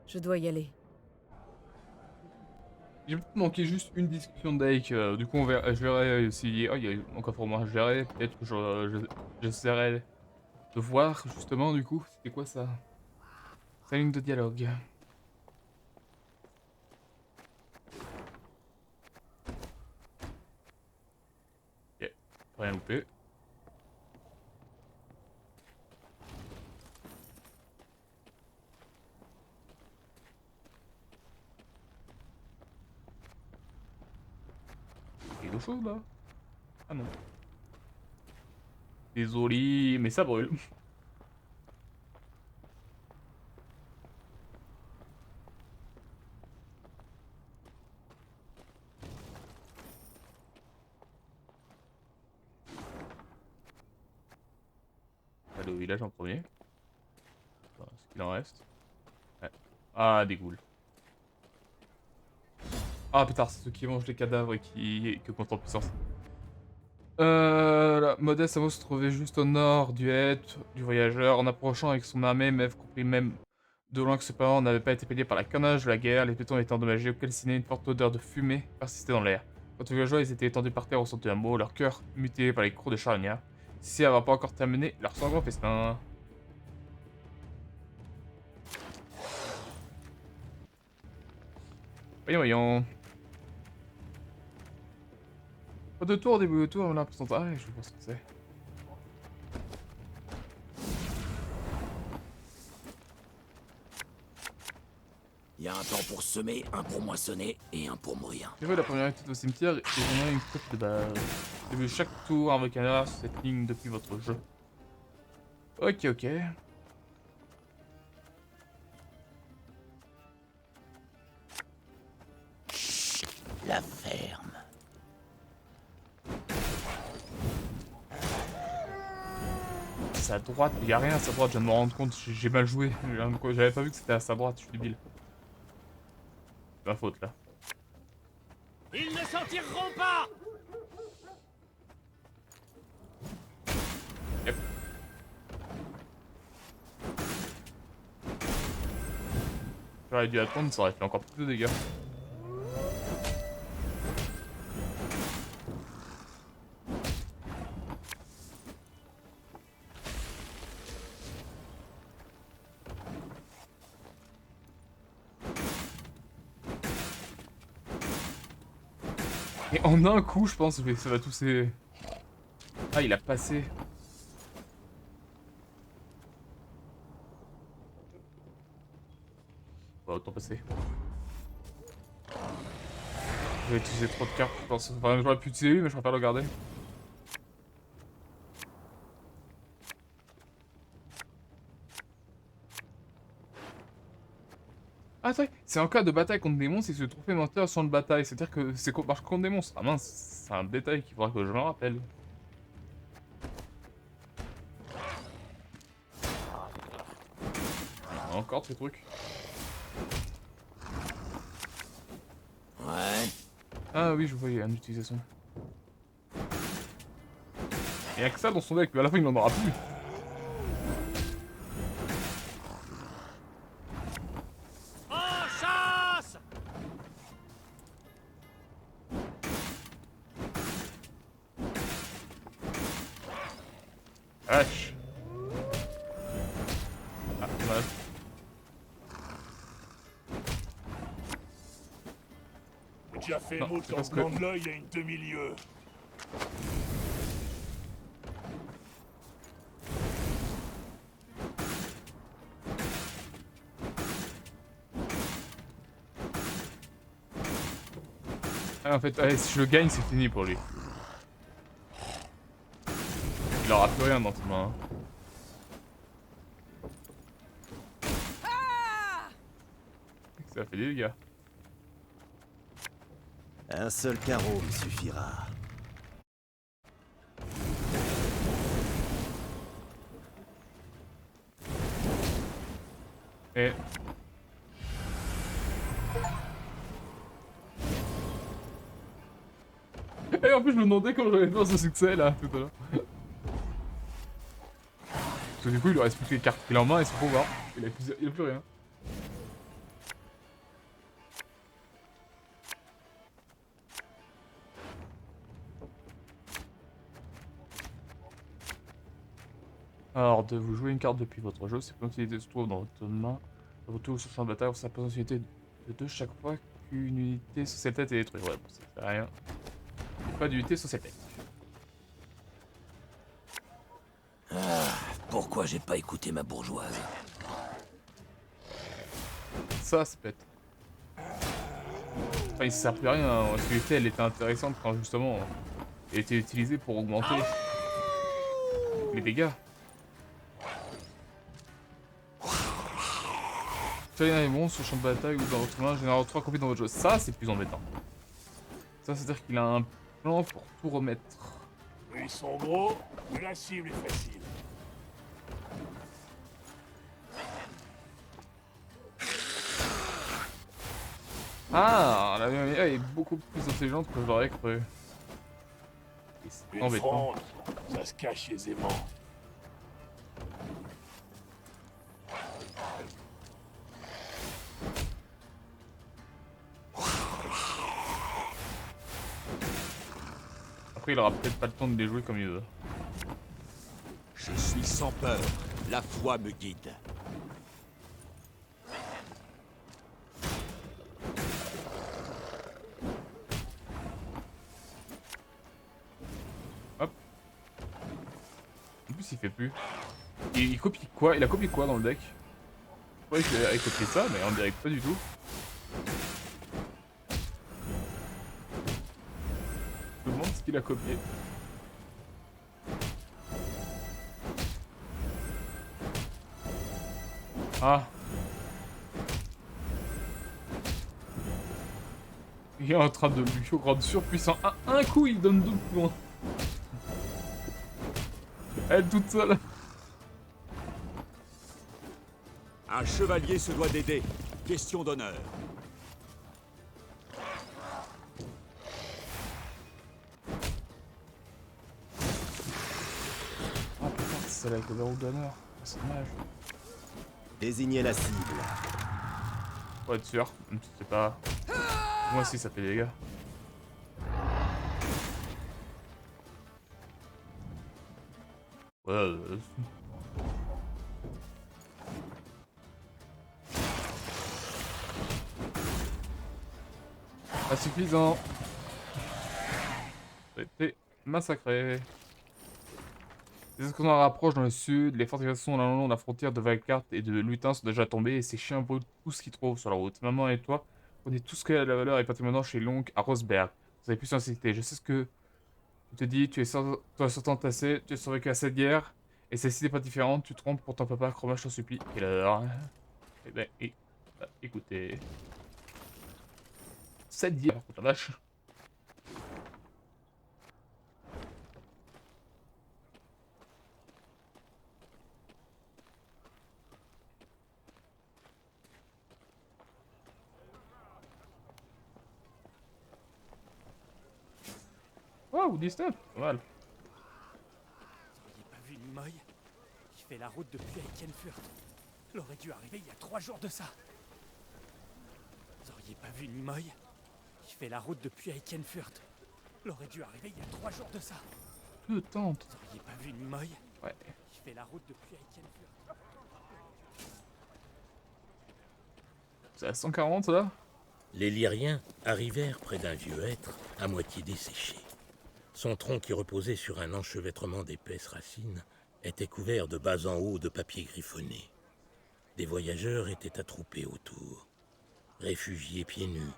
Je dois y aller. J'ai manqué juste une discussion d'Ike. Du coup, je verrai si... Oh, il y a encore pour moi. Je verrai. Peut-être que j'essaierai de voir, justement, du coup. C'était quoi ça? Sa ligne de dialogue. Ok. Rien loupé. Il y a d'autres choses là? Ah non. Désolé, mais ça brûle. Aller au village en premier. Enfin, ce qu'il en reste. Ouais. Ah, des ghouls. Ah putain, c'est ceux qui mangent les cadavres et qui comptent en puissance. La modeste Amos se trouvait juste au nord du hêtre du voyageur. En approchant avec son armée, Mev comprit même de loin que ses parents n'avaient pas été payés par la carnage de la guerre. Les bétons étaient endommagés, calcinés, une forte odeur de fumée persistait dans l'air. Quant aux villageois, ils étaient étendus par terre au centre d'un mot, leur cœur mutilé par les coups de charnière. Ceci n'avait pas encore terminé leur sanglant festin. Voyons, voyons. Pas de tour, début de tour, là, pourcentage. Ah, je vois ce que c'est. Il y a un temps pour semer, un pour moissonner et un pour mourir. J'ai vu la première étude au cimetière et j'en ai une copie de base. J'ai vu chaque tour avec un erreur sur cette ligne depuis votre jeu. Ok, ok. La ferme. C'est à droite, il y a rien à sa droite, je viens de me rendre compte, j'ai mal joué. J'avais pas vu que c'était à sa droite, je suis débile. C'est ma faute là. Ils ne s'en tireront pas! Yep. J'aurais dû attendre, ça aurait fait encore plus de dégâts. Et en un coup, je pense, ça va tousser. Ah, il a passé. Bah, autant passer. Je vais utiliser trop de cartes, je pense. Enfin, j'aurais pu utiliser lui, mais je préfère le garder. Ah, c'est en cas de bataille contre des monstres, c'est ce trophée menteur sur le bataille. C'est-à-dire que c'est marche contre des monstres. Ah mince, c'est un détail qu'il faudra que je me rappelle. Encore de ces trucs. Ouais. Ah oui, je vois, il y a une utilisation. Il n'y a que ça dans son deck, mais à la fin il n'en aura plus. Vache. Ah, dommage. J'ai déjà fait Non, mot c'est dans parce le que- blanc de l'œil à une demi-lieue. Ah, en fait, allez, si je le gagne, c'est fini pour lui. Il aura plus rien dans tes mains. Ça fait des dégâts. Un seul carreau me suffira. Et... Et en plus je me demandais quand j'allais faire ce succès là, tout à l'heure. Parce que du coup il lui reste plus que les cartes qu'il a en main et son pouvoir. Il a plus rien. Alors, de vous jouer une carte depuis votre jeu, cette potentialité se trouve dans votre main. Dans votre tour sur le champ de bataille, sa potentialité de 2 chaque fois qu'une unité sous cette tête est détruite. Ouais, bon, ça fait rien. Pas d'unité sous cette tête. Pourquoi j'ai pas écouté ma bourgeoise? Ça, c'est bête. Enfin, il sert plus à rien. Hein. Cette unité, elle était intéressante quand justement elle était utilisée pour augmenter les dégâts. Chacun est bon sur le champ de bataille ou dans votre main, général 3 copies dans votre jeu. Ça, c'est plus embêtant. Ça, c'est-à-dire qu'il a un plan pour tout remettre. Ils sont gros, mais la cible est facile. Ah, la VMA est beaucoup plus intelligente que je l'aurais cru. C'est Une embêtant. fronde, ça se cache aisément. Après, il aura peut-être pas le temps de les jouer comme il veut. Je suis sans peur. La foi me guide. Hop. En plus, il fait plus. Il copie quoi? Il a copié quoi dans le deck? Je croyais qu'il avait copié ça, mais on dirait que pas du tout. Je me demande ce qu'il a copié. Ah. Il est en train de lui rendre surpuissant. Un coup, il donne 2 points. Elle toute seule. Un chevalier se doit d'aider. Question d'honneur. Oh putain, c'est celle avec le verrou d'honneur. C'est dommage. Désignez la cible. Pour être sûr, même si c'est pas... Moi aussi ça fait des dégâts. Ouais, pas suffisant. Ça a été massacré. Les escadrons rapprochent dans le sud, les fortifications le long de la frontière de Valkart et de Lutin sont déjà tombées et ces chiens brûlent tout ce qu'ils trouvent sur la route. Maman et toi, prenez tout ce qui a de la valeur et partez maintenant chez l'oncle à Rosberg. Vous avez plus d'insécurité. Je sais ce que tu te dis, tu es sortant tassé, tu as survécu à cette guerre, et celle-ci n'est pas différente, tu te trompes pour ton papa, Chroma, je t'en supplie. Quelle heure? Eh ben, écoutez... Cette guerre, putain la vache. Wow, 19, pas mal. Vous n'auriez pas vu Nimoy? Il fait la route depuis Eichenfurt. Il aurait dû arriver il y a 3 jours de ça. Vous auriez pas vu Nimoy? Il fait la route depuis Eichenfurt. Il aurait dû arriver il y a 3 jours de ça. Le tente. Vous auriez pas vu Nimoy? Ouais. Il fait la route depuis Eichenfurt. C'est à 140 là? Les Lyriens arrivèrent près d'un vieux hêtre à moitié desséché. Son tronc qui reposait sur un enchevêtrement d'épaisses racines était couvert de bas en haut de papier griffonné. Des voyageurs étaient attroupés autour. Réfugiés pieds nus,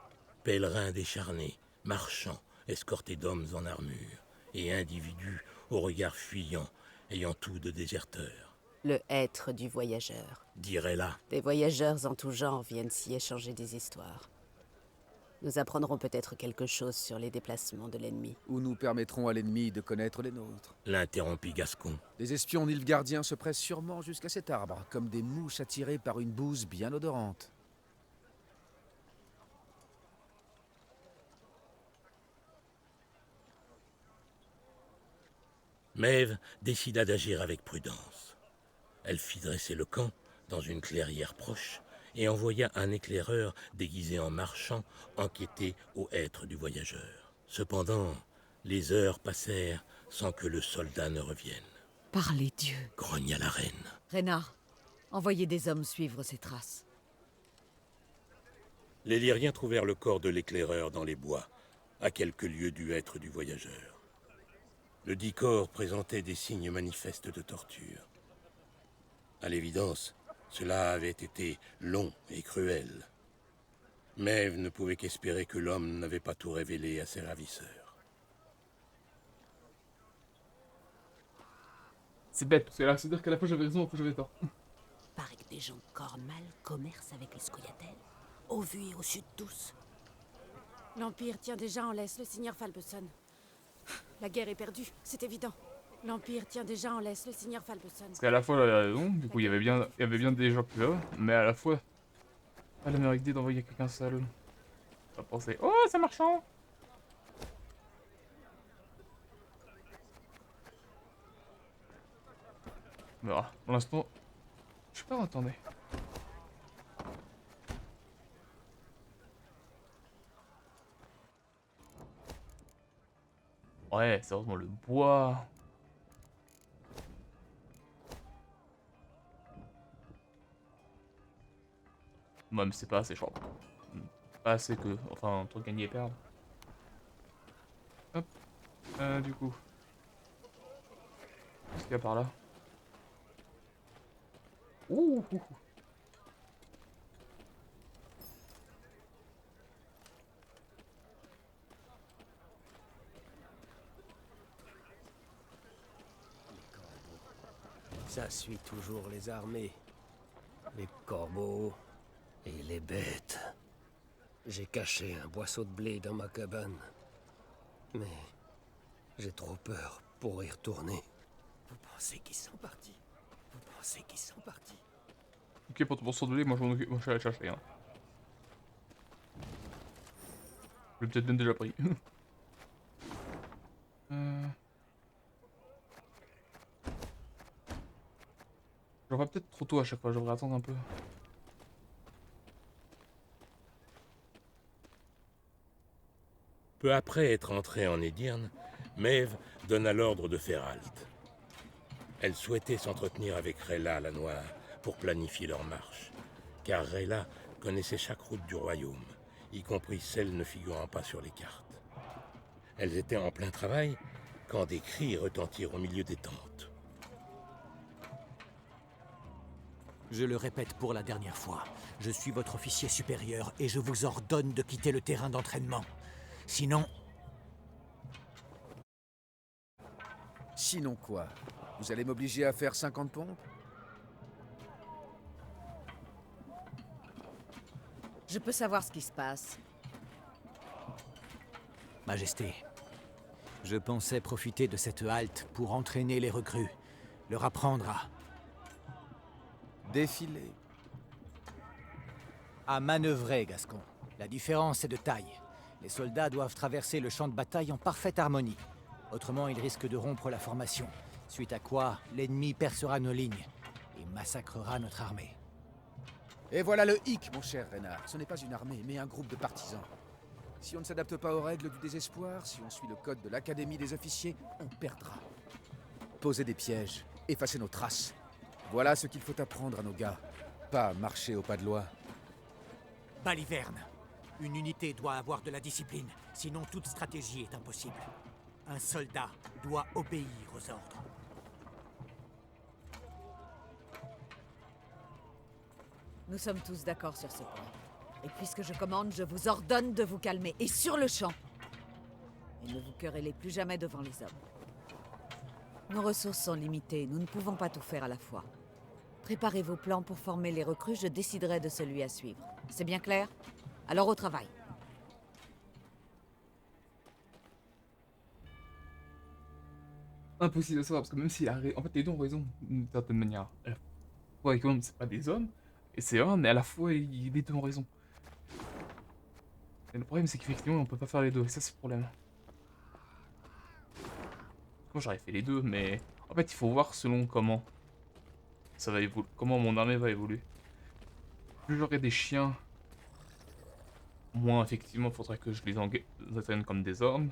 pèlerins décharnés, marchands escortés d'hommes en armure, et individus au regard fuyant, ayant tout de déserteur. Le être du voyageur. Dirait là. Des voyageurs en tout genre viennent s'y échanger des histoires. Nous apprendrons peut-être quelque chose sur les déplacements de l'ennemi. Ou nous permettrons à l'ennemi de connaître les nôtres. L'interrompit Gascon. Des espions nilfgaardiens se pressent sûrement jusqu'à cet arbre, comme des mouches attirées par une bouse bien odorante. Maeve décida d'agir avec prudence. Elle fit dresser le camp dans une clairière proche et envoya un éclaireur déguisé en marchand enquêter au hêtre du voyageur. Cependant, les heures passèrent sans que le soldat ne revienne. Par les dieux, Grogna la reine. Reynard, envoyez des hommes suivre ces traces. Les Lyriens trouvèrent le corps de l'éclaireur dans les bois, à quelques lieues du hêtre du voyageur. Le dit corps présentait des signes manifestes de torture. À l'évidence, cela avait été long et cruel. Maeve ne pouvait qu'espérer que l'homme n'avait pas tout révélé à ses ravisseurs. C'est bête, parce qu'elle a l'air qu'à la fois j'avais raison, à la fois j'avais tort. Paraît que des gens de Cornwall commercent avec les Scoia'tael, au vu et au sud tous. L'Empire tient déjà en laisse le seigneur Falbeson. La guerre est perdue, c'est évident. L'Empire tient déjà en laisse le seigneur Falbeson. Parce qu'à la fois elle a raison, du coup il y avait bien des gens plus là, mais à la fois, pas la meilleure idée d'envoyer quelqu'un seul. On va penser, oh c'est marchand. Mais voilà, pour l'instant, je sais pas, attendez. Ouais, c'est vraiment le bois. Moi, mais c'est pas assez, je crois. Pas assez que, enfin, entre gagner et perdre. Hop. Du coup. Qu'est-ce qu'il y a par là? Ouh. Ça suit toujours les armées. Les corbeaux et les bêtes. J'ai caché un boisseau de blé dans ma cabane. Mais j'ai trop peur pour y retourner. Vous pensez qu'ils sont partis? Vous pensez qu'ils sont partis? Ok, pour ton morceau de lait, moi je m'en occupe, moi je suis allé chercher. Hein. Je l'ai peut-être même déjà pris. J'en vais peut-être trop tôt à chaque fois, je devrais attendre un peu. Peu après être entrée en Edirne, Maeve donna l'ordre de faire halte. Elle souhaitait s'entretenir avec Rayla la Noire pour planifier leur marche, car Rayla connaissait chaque route du royaume, y compris celles ne figurant pas sur les cartes. Elles étaient en plein travail quand des cris retentirent au milieu des tentes. Je le répète pour la dernière fois, je suis votre officier supérieur et je vous ordonne de quitter le terrain d'entraînement. Sinon... Sinon quoi? Vous allez m'obliger à faire 50 pompes? Je peux savoir ce qui se passe. Majesté, je pensais profiter de cette halte pour entraîner les recrues, leur apprendre Défiler. à manœuvrer, Gascon. La différence est de taille. Les soldats doivent traverser le champ de bataille en parfaite harmonie. Autrement, ils risquent de rompre la formation, suite à quoi l'ennemi percera nos lignes et massacrera notre armée. Et voilà le hic, mon cher Reynard. Ce n'est pas une armée, mais un groupe de partisans. Si on ne s'adapte pas aux règles du désespoir, si on suit le code de l'Académie des officiers, on perdra. Poser des pièges, effacer nos traces. Voilà ce qu'il faut apprendre à nos gars. Pas marcher au pas de loi. Baliverne. Une unité doit avoir de la discipline, sinon toute stratégie est impossible. Un soldat doit obéir aux ordres. Nous sommes tous d'accord sur ce point. Et puisque je commande, je vous ordonne de vous calmer, et sur le champ. Et ne vous querellez plus jamais devant les hommes. Nos ressources sont limitées, nous ne pouvons pas tout faire à la fois. Préparez vos plans pour former les recrues, je déciderai de celui à suivre. C'est bien clair? Alors au travail. Impossible de savoir, parce que même s'il a raison... En fait, les deux ont raison, d'une certaine manière. À la fois, quand même, c'est pas des hommes, et c'est un, mais à la fois, les deux ont raison. Et le problème, c'est qu'effectivement, on peut pas faire les deux, et ça, c'est le problème. Moi, j'aurais fait les deux, mais... En fait, il faut voir selon comment ça va évoluer, comment mon armée va évoluer. Plus j'aurai des chiens, moins, effectivement, faudrait que je les entraîne comme des hommes.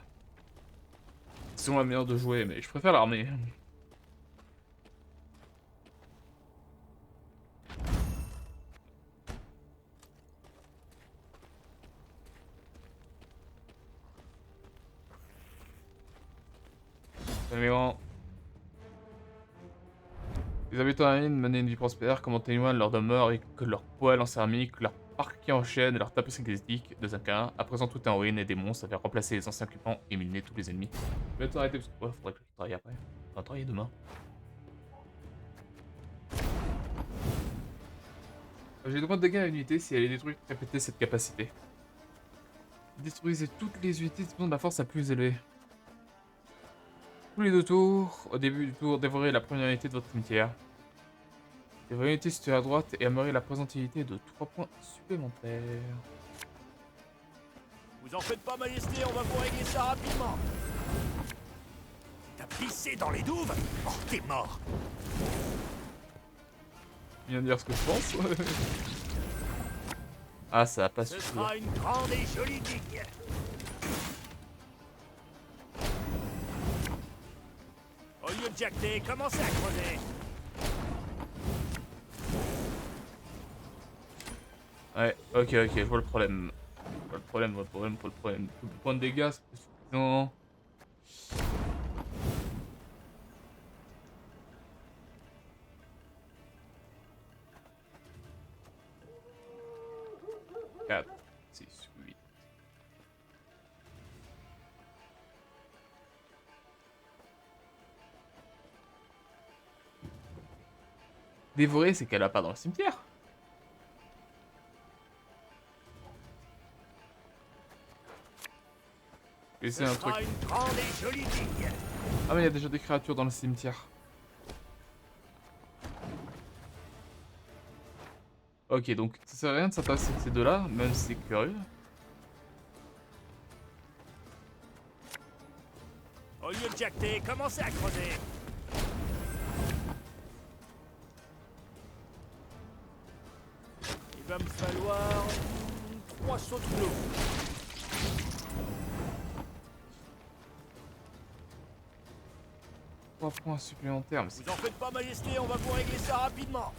C'est la meilleure de jouer, mais je préfère l'armée. Premièrement, les habitants de la mine menaient une vie prospère, comme en témoignent leur demeure et que leur poêle en céramique, leur parquet en chêne et leur tapisserie gothique de Zaka. À présent, tout est en ruine et des monstres avaient remplacé les anciens occupants et miné tous les ennemis. Je vais t'arrêter parce que faudrait que je travaille après. On va travailler demain. J'ai droit de dégâts à une unité si elle est détruite, répétez cette capacité. Détruisez toutes les unités disposant de la force la plus élevée. Tous les 2 tours, au début du tour, dévorez la première unité de votre cimetière. Dévorez l'unité située à droite et ameurez la présente unité de 3 points supplémentaires. Vous en faites pas, Majesté, on va vous régler ça rapidement. T'as pissé dans les douves? Oh, t'es mort. Je viens de dire ce que je pense. Ah, ça a pas Ce suffi. sera une grande et jolie digue. Au lieu de jacter, commencez à creuser. Ouais, ok, je vois le problème. Je vois le problème. Tout le point de dégâts, c'est pas suffisant. Quatre, 6, 8. Dévorer, c'est qu'elle a pas dans le cimetière. Et c'est un truc. Une grande et jolie digue. Ah mais il y a déjà des créatures dans le cimetière. Ok, donc ça sert à rien de s'intéresser à ces deux-là, même si c'est curieux. Au lieu de jacter, commencez à creuser. Il va me falloir 3 sauts de l'eau. Trois points supplémentaires, mais c'est... Vous en faites pas, Majesté, on va vous régler ça rapidement.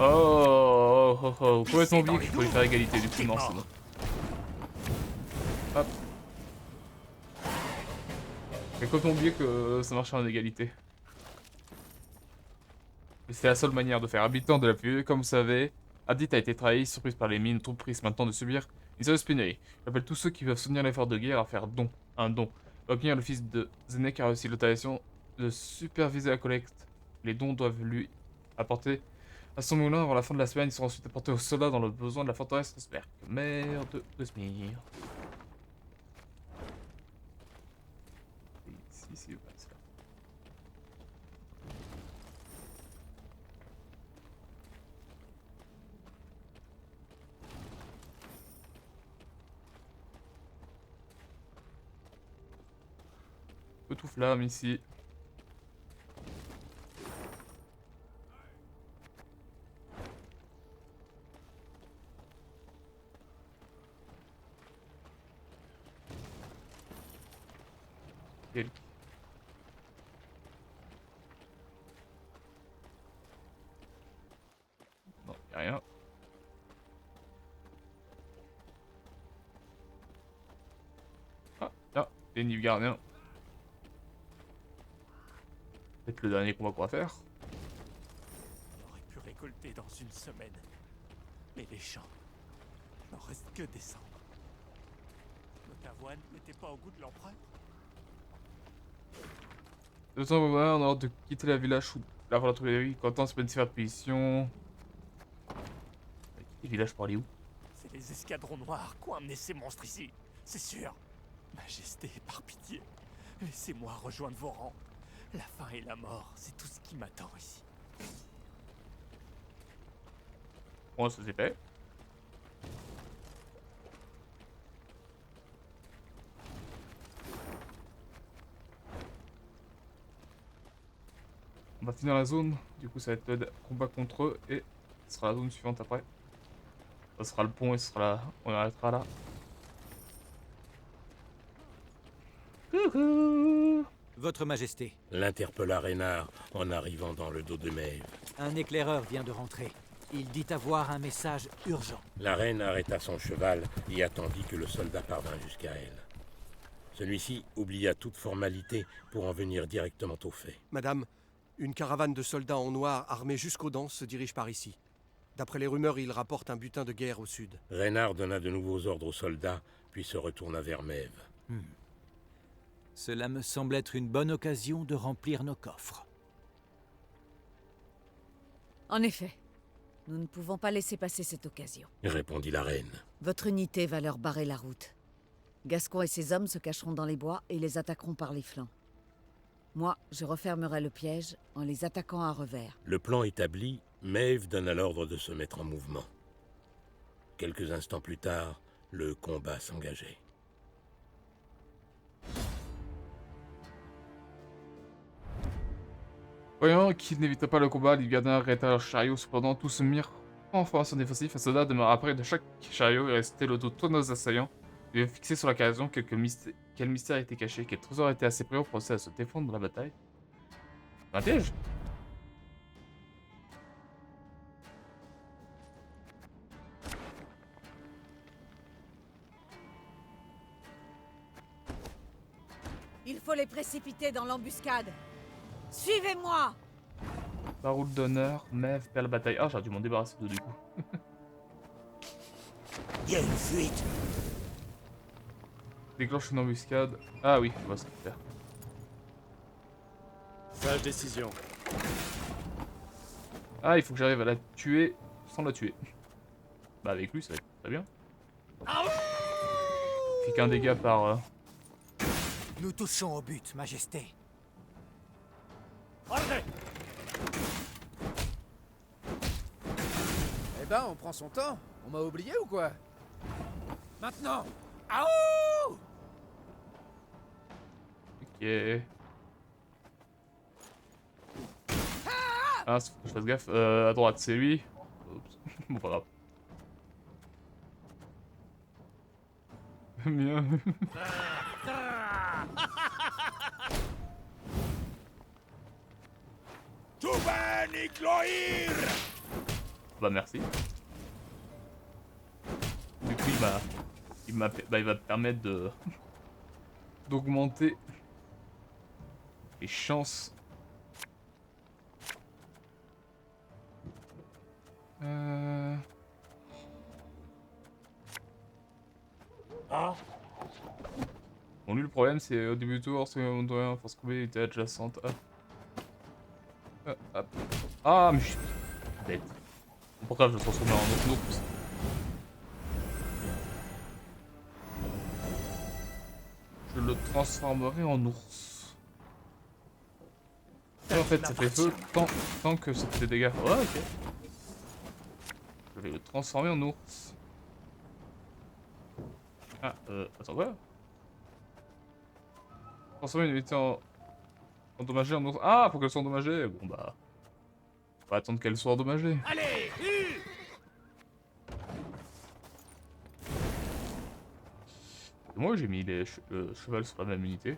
Oh, complètement oublié qu'il faut les faire égalité, du coup non, c'est bon. Hop. J'ai complètement oublié que ça marchait en égalité. Et c'est la seule manière de faire. Habitant de la pluie, comme vous savez, Hadith a été trahi, surprise par les mines, troupes prises maintenant de subir une sérieuse pénurie. J'appelle tous ceux qui veulent soutenir l'effort de guerre à faire un don. Obtenir le fils de Zenek a réussi l'autorisation de superviser la collecte. Les dons doivent lui apporter à son moulin avant la fin de la semaine. Ils seront ensuite apportés aux soldats dans le besoin de la forteresse Rosberg. Merde de Smir. Ici, ouais, c'est là. Peu tout flamme ici. Quel... Non, y'a rien. Ah, là, des niveaux gardiens. Peut-être le dernier combat qu'on va faire. On aurait pu récolter dans une semaine. Mais les champs, il n'en reste que des cendres. Notre avoine n'était pas au goût de l'empereur. Le temps on a ordre de quitter la village ou avoir trouvé la vie. Quentin se faire de position. Le village pour aller où? C'est les escadrons noirs qui ont amené ces monstres ici. C'est sûr. Majesté, par pitié, laissez-moi rejoindre vos rangs. La faim et la mort, c'est tout ce qui m'attend ici. Bon, ça c'est fait. On va finir la zone, du coup ça va être le combat contre eux et ce sera la zone suivante après. Ça sera le pont et ce sera là. On arrêtera là. Coucou! Votre Majesté. L'interpella Reynard en arrivant dans le dos de Maeve. Un éclaireur vient de rentrer. Il dit avoir un message urgent. La reine arrêta son cheval et attendit que le soldat parvint jusqu'à elle. Celui-ci oublia toute formalité pour en venir directement au fait. Madame, une caravane de soldats en noir armés jusqu'aux dents se dirige par ici. D'après les rumeurs, ils rapportent un butin de guerre au sud. Reynard donna de nouveaux ordres aux soldats, puis se retourna vers Maeve. Cela me semble être une bonne occasion de remplir nos coffres. En effet, nous ne pouvons pas laisser passer cette occasion. Répondit la reine. Votre unité va leur barrer la route. Gascon et ses hommes se cacheront dans les bois et les attaqueront par les flancs. Moi, je refermerai le piège en les attaquant à revers. Le plan établi, Maeve donna l'ordre de se mettre en mouvement. Quelques instants plus tard, le combat s'engageait. Voyant qu'ils n'évitaient pas le combat, les gardiens arrêtèrent leur chariot. Cependant, tous se mirent en formation défensive. Un soldat demeura près de chaque chariot et restait le dos tourné aux assaillants. Il avait fixé sur l'occasion quel mystère était caché, quel trésor était assez prêt pour procéder à se défendre dans la bataille. Un piège? Il faut les précipiter dans l'embuscade. Suivez-moi! Baroud d'honneur, Maeve perd la bataille. Ah, j'aurais dû m'en débarrasser de du coup. Il y a une fuite. Déclenche une embuscade. Ah oui, je vois ce qu'il faut faire. Sage décision. Ah, il faut que j'arrive à la tuer sans la tuer. Bah avec lui, ça va être très bien. Il fait qu'un dégât par... Nous touchons au but, Majesté. Eh ben, on prend son temps. On m'a oublié ou quoi? Maintenant! Aouh! Ok. Ah, faut que je fasse gaffe. À droite, c'est lui. Oups. Bon, pas grave. Mieux. Bah merci. Du coup il va me permettre de d'augmenter les chances. Bon lui le problème c'est au début du tour, c'est on doit force combien était adjacente. Hop. Ah mais je suis bête. Pourquoi je me transforme en ours? Je le transformerai en ours. Et en fait ça fait feu tant que ça fait des dégâts. Ouais ok. Je vais le transformer en ours. Ah attends quoi? Transformer une unité en endommagée en ours. Ah faut qu'elle soit endommagée. Bon bah... On va attendre qu'elle soit endommagée. Allez, Moi j'ai mis le cheval sur la même unité.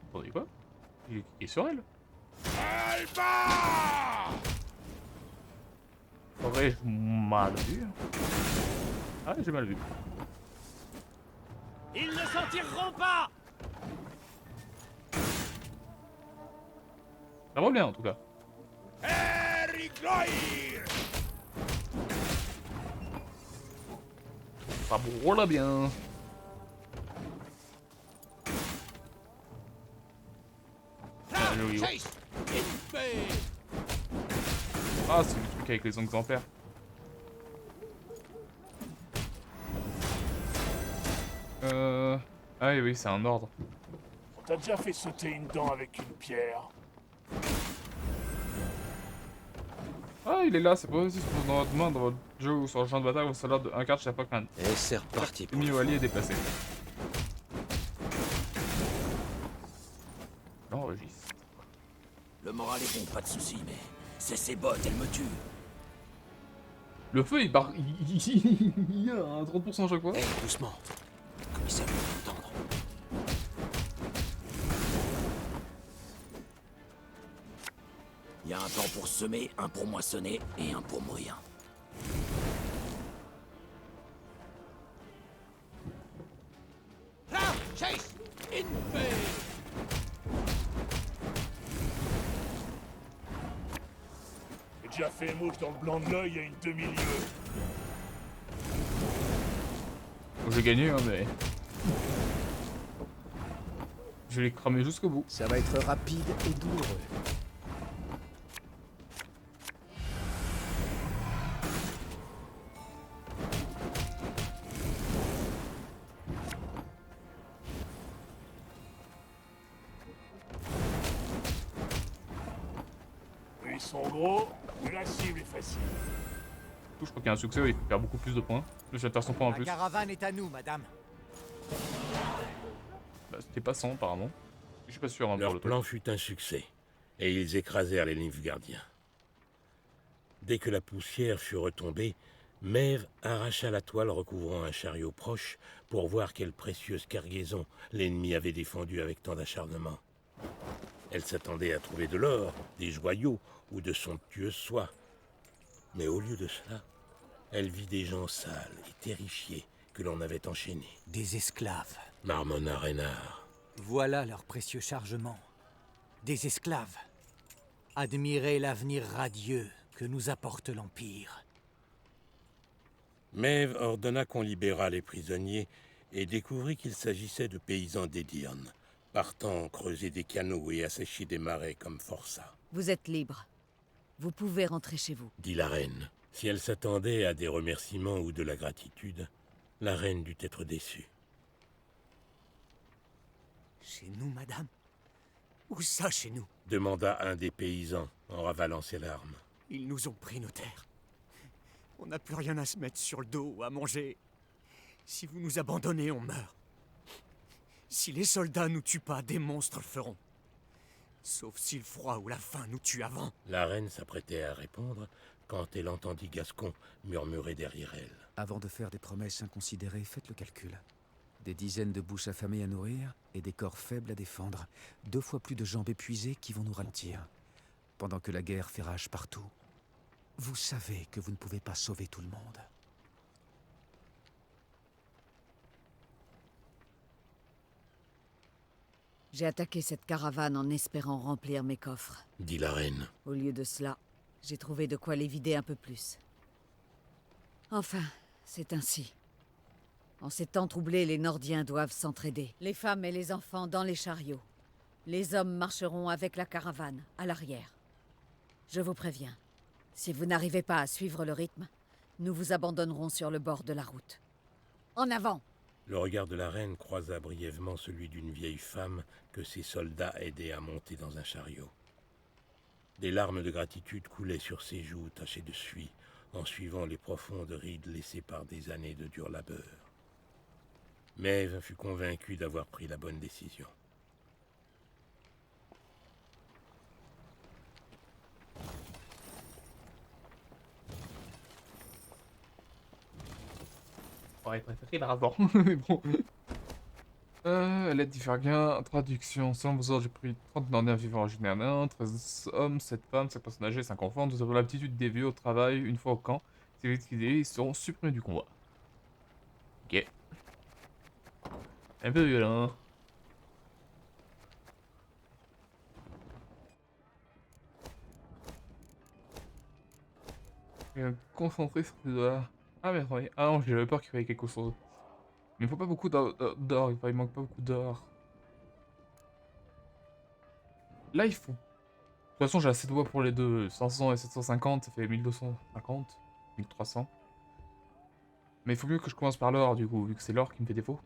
Attendez quoi? Il est sur elle. Aurais-je mal vu? Ah j'ai mal vu. ils ne s'en tireront pas. Ça va bien en tout cas. Ça brûle bien. joli. Ah, c'est le truc avec les exemplaires. Ah oui, oui, c'est un ordre. On t'a déjà fait sauter une dent avec une pierre. Ah, il est là, c'est pas aussi dans votre main, dans votre jeu ou sur le champ de bataille, ou sur l'ordre de 1 carte chaque fois qu'un Et c'est reparti. ennemi ou allié est déplacé. L'enregistre. Le moral est bon, pas de soucis, mais c'est ces bottes, elles me tuent. Le feu, il part. Il y a un 30% à chaque fois. Doucement. Le commissaire peut m'entendre. Il y a un temps pour semer, un pour moissonner et un pour mourir. Là, Chase! In J'ai déjà fait mouche dans le blanc de l'œil à une demi-lieue. Bon, j'ai gagné, hein, mais. Je l'ai cramé jusqu'au bout. Ça va être rapide et douloureux. Ils sont gros, mais la cible est facile. Je crois qu'il y a un succès, il perd beaucoup plus de points. Le chatter son point en La plus. caravane est à nous, madame. Bah, c'était pas 100 apparemment. Je suis pas sûr. Hein, pour Leur le plan fut un succès, et ils écrasèrent les Nilfgaardiens. Dès que la poussière fut retombée, Maeve arracha la toile recouvrant un chariot proche pour voir quelle précieuse cargaison l'ennemi avait défendue avec tant d'acharnement. Elle s'attendait à trouver de l'or, des joyaux ou de somptueuses soies. Mais au lieu de cela, elle vit des gens sales et terrifiés que l'on avait enchaînés. Des esclaves. Marmonna Reynard. Voilà leur précieux chargement. Des esclaves. Admirez l'avenir radieux que nous apporte l'Empire. Maeve ordonna qu'on libérât les prisonniers et découvrit qu'il s'agissait de paysans d'Edirn, partant creuser des canaux et assécher des marais comme forçat. Vous êtes libre. Vous pouvez rentrer chez vous. Dit la reine. Si elle s'attendait à des remerciements ou de la gratitude, la reine dut être déçue. Chez nous, madame? Où ça, chez nous? Demanda un des paysans en ravalant ses larmes. Ils nous ont pris nos terres. On n'a plus rien à se mettre sur le dos ou à manger. Si vous nous abandonnez, on meurt. Si les soldats nous tuent pas, des monstres le feront. Sauf si le froid ou la faim nous tuent avant. La reine s'apprêtait à répondre quand elle entendit Gascon murmurer derrière elle. Avant de faire des promesses inconsidérées, faites le calcul. Des dizaines de bouches affamées à nourrir et des corps faibles à défendre. 2 fois plus de jambes épuisées qui vont nous ralentir. Pendant que la guerre fait rage partout. Vous savez que vous ne pouvez pas sauver tout le monde. J'ai attaqué cette caravane en espérant remplir mes coffres. Dit la reine. Au lieu de cela, j'ai trouvé de quoi les vider un peu plus. Enfin, c'est ainsi. En ces temps troublés, les Nordiens doivent s'entraider. Les femmes et les enfants dans les chariots. Les hommes marcheront avec la caravane, à l'arrière. Je vous préviens, si vous n'arrivez pas à suivre le rythme, nous vous abandonnerons sur le bord de la route. En avant! Le regard de la reine croisa brièvement celui d'une vieille femme que ses soldats aidaient à monter dans un chariot. Des larmes de gratitude coulaient sur ses joues tachées de suie en suivant les profondes rides laissées par des années de dur labeur. Maeve fut convaincue d'avoir pris la bonne décision. J'aurais préféré l'avant, mais bon. L'aide d'Ifergain, traduction. Selon vos ordres, j'ai pris 30 Nordiens vivants originaires nains, 13 hommes, 7 femmes, 5 personnes âgées, 5 enfants. Nous avons l'aptitude des vieux au travail une fois au camp. Si vous utilisez, ils seront supprimés du combat. Ok. Un peu violent. Concentré sur ces dollars. Ah merde, oui. Ah non, j'avais peur qu'il fallait quelque chose. Mais il faut pas beaucoup d'or, il manque pas beaucoup d'or. Là, il faut... De toute façon, j'ai assez de bois pour les deux. 500 et 750, ça fait 1250, 1300. Mais il faut mieux que je commence par l'or, du coup, vu que c'est l'or qui me fait défaut.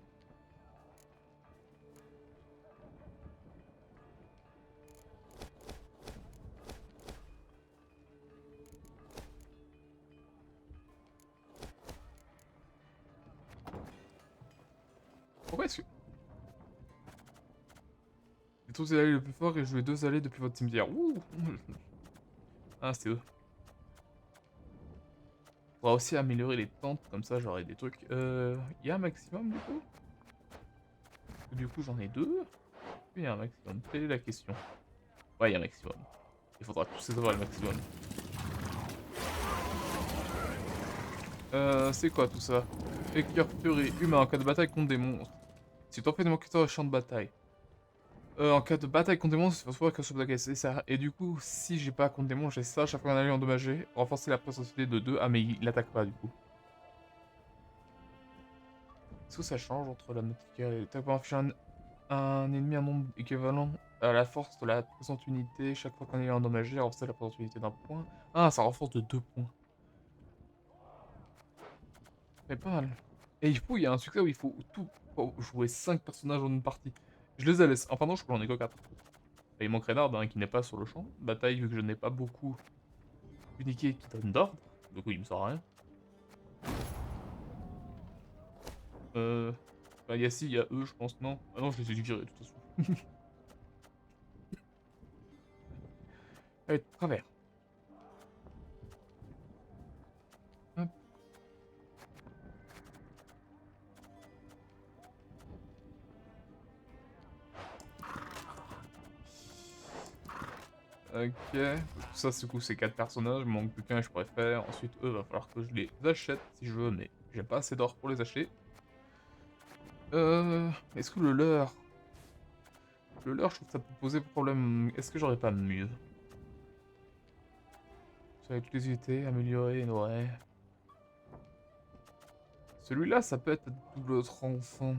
Pourquoi est-ce que... J'ai tous les allées le plus fort et joué 2 allées depuis votre cimetière. Ouh. Ah, c'est eux. Faudra aussi améliorer les tentes, comme ça j'aurai des trucs. Y a un maximum du coup? Du coup j'en ai 2. Il y a un maximum. Quelle est la question? Ouais, il y a un maximum. Il faudra tous avoir le maximum. C'est quoi tout ça? Éclair furie humain en cas de bataille contre des monstres. Si tu fais des moqueteurs au champ de bataille. En cas de bataille contre des monstres, il faut que sur bataille, c'est ça. Et du coup, si j'ai pas contre des monstres, j'ai ça, chaque fois qu'on a endommagé, renforcer la précocité de 2. Ah, mais il attaque pas du coup. Est-ce que ça change entre la nautique et l'attaque pour infliger un ennemi un nombre équivalent à la force de la présente unité, chaque fois qu'on est endommagé, renforcer la présente unité d'un point. Ah, ça renforce de 2 points. Mais pas mal. Et il y a un succès où il faut tout jouer 5 personnages en une partie. Je les ai laissés. Enfin non, je crois que j'en ai que 4. Et il manque Reynard hein, qui n'est pas sur le champ. Bataille, vu que je n'ai pas beaucoup uniqué qui donne d'ordre. Du coup, il me sert à rien. Bah, y a si, il y a eux, je pense, non. Ah non, je les ai virés de toute façon. Allez, de travers. Hop. Ok, ça c'est coup c'est 4 personnages, il me manque plus qu'un je pourrais faire. Ensuite eux, va falloir que je les achète si je veux, mais j'ai pas assez d'or pour les acheter. Est-ce que le leurre... Le leurre, je trouve que ça peut poser problème. Est-ce que j'aurais pas mieux? Avec toutes les unités, améliorer, ouais. Celui-là, ça peut être double tranchant.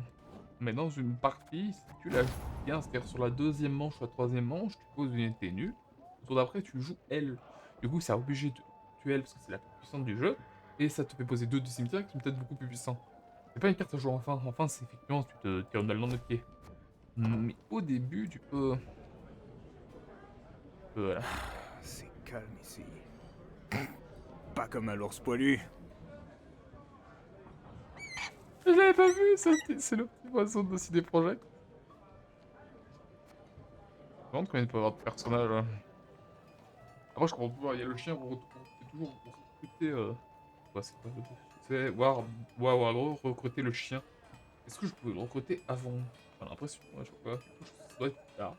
Mais dans une partie, si tu la joues bien, c'est-à-dire sur la deuxième manche ou la troisième manche, tu poses une unité nulle. Le tour d'après, tu joues elle. Du coup, c'est obligé de tuer elle parce que c'est la plus puissante du jeu. Et ça te fait poser 2 du cimetière qui sont peut-être beaucoup plus puissants. C'est pas une carte à jouer enfin. Enfin, c'est effectivement, tu te tires une balle dans le pied. Mais au début, tu peux... Voilà. C'est calme ici. Pas comme à l'ours poilu. Je l'avais pas vu, c'est le petit poisson de des projets. Je me demande combien il peut y avoir de personnages là. Après, je comprends pas, il y a le chien, on peut toujours recruter. Ouais, c'est quoi le truc? C'est recruter le chien. Est-ce que je pouvais le recruter avant? J'ai l'impression, ouais, je sais pas. Ça doit être tard.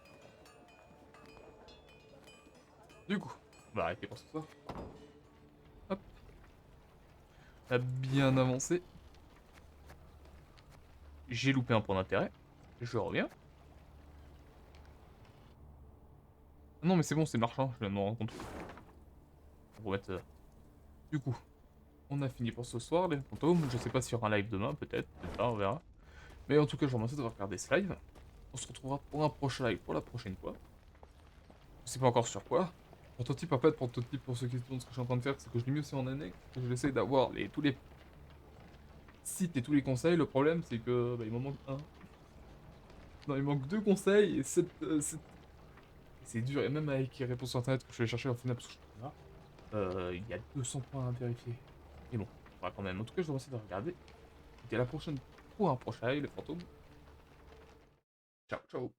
Du coup, on va arrêter pour ce soir. Hop. On a bien avancé. J'ai loupé un point d'intérêt. Je reviens. Non mais c'est bon, c'est marchand, je viens de me rendre compte. On va mettre... Du coup, on a fini pour ce soir, les fantômes. Je sais pas s'il y aura un live demain, peut-être pas, on verra. Mais en tout cas, je vous remercie d'avoir regardé ce live. On se retrouvera pour un prochain live pour la prochaine fois. Je sais pas encore sur quoi. Prototype, en fait, prototype pour ceux qui se demandent ce que je suis en train de faire, c'est que je l'ai mis aussi en annexe, que je l'essaie d'avoir tous les sites et tous les conseils. Le problème, c'est que il m'en manque un. Non, il manque 2 conseils et 7... c'est dur, et même avec les réponses sur internet que je vais chercher au final parce que je suis là, il y a 200 points à vérifier. Mais bon, on va quand même. En tout cas, je vous remercie de regarder. Et à la prochaine pour un prochain live, les fantômes. Ciao, ciao.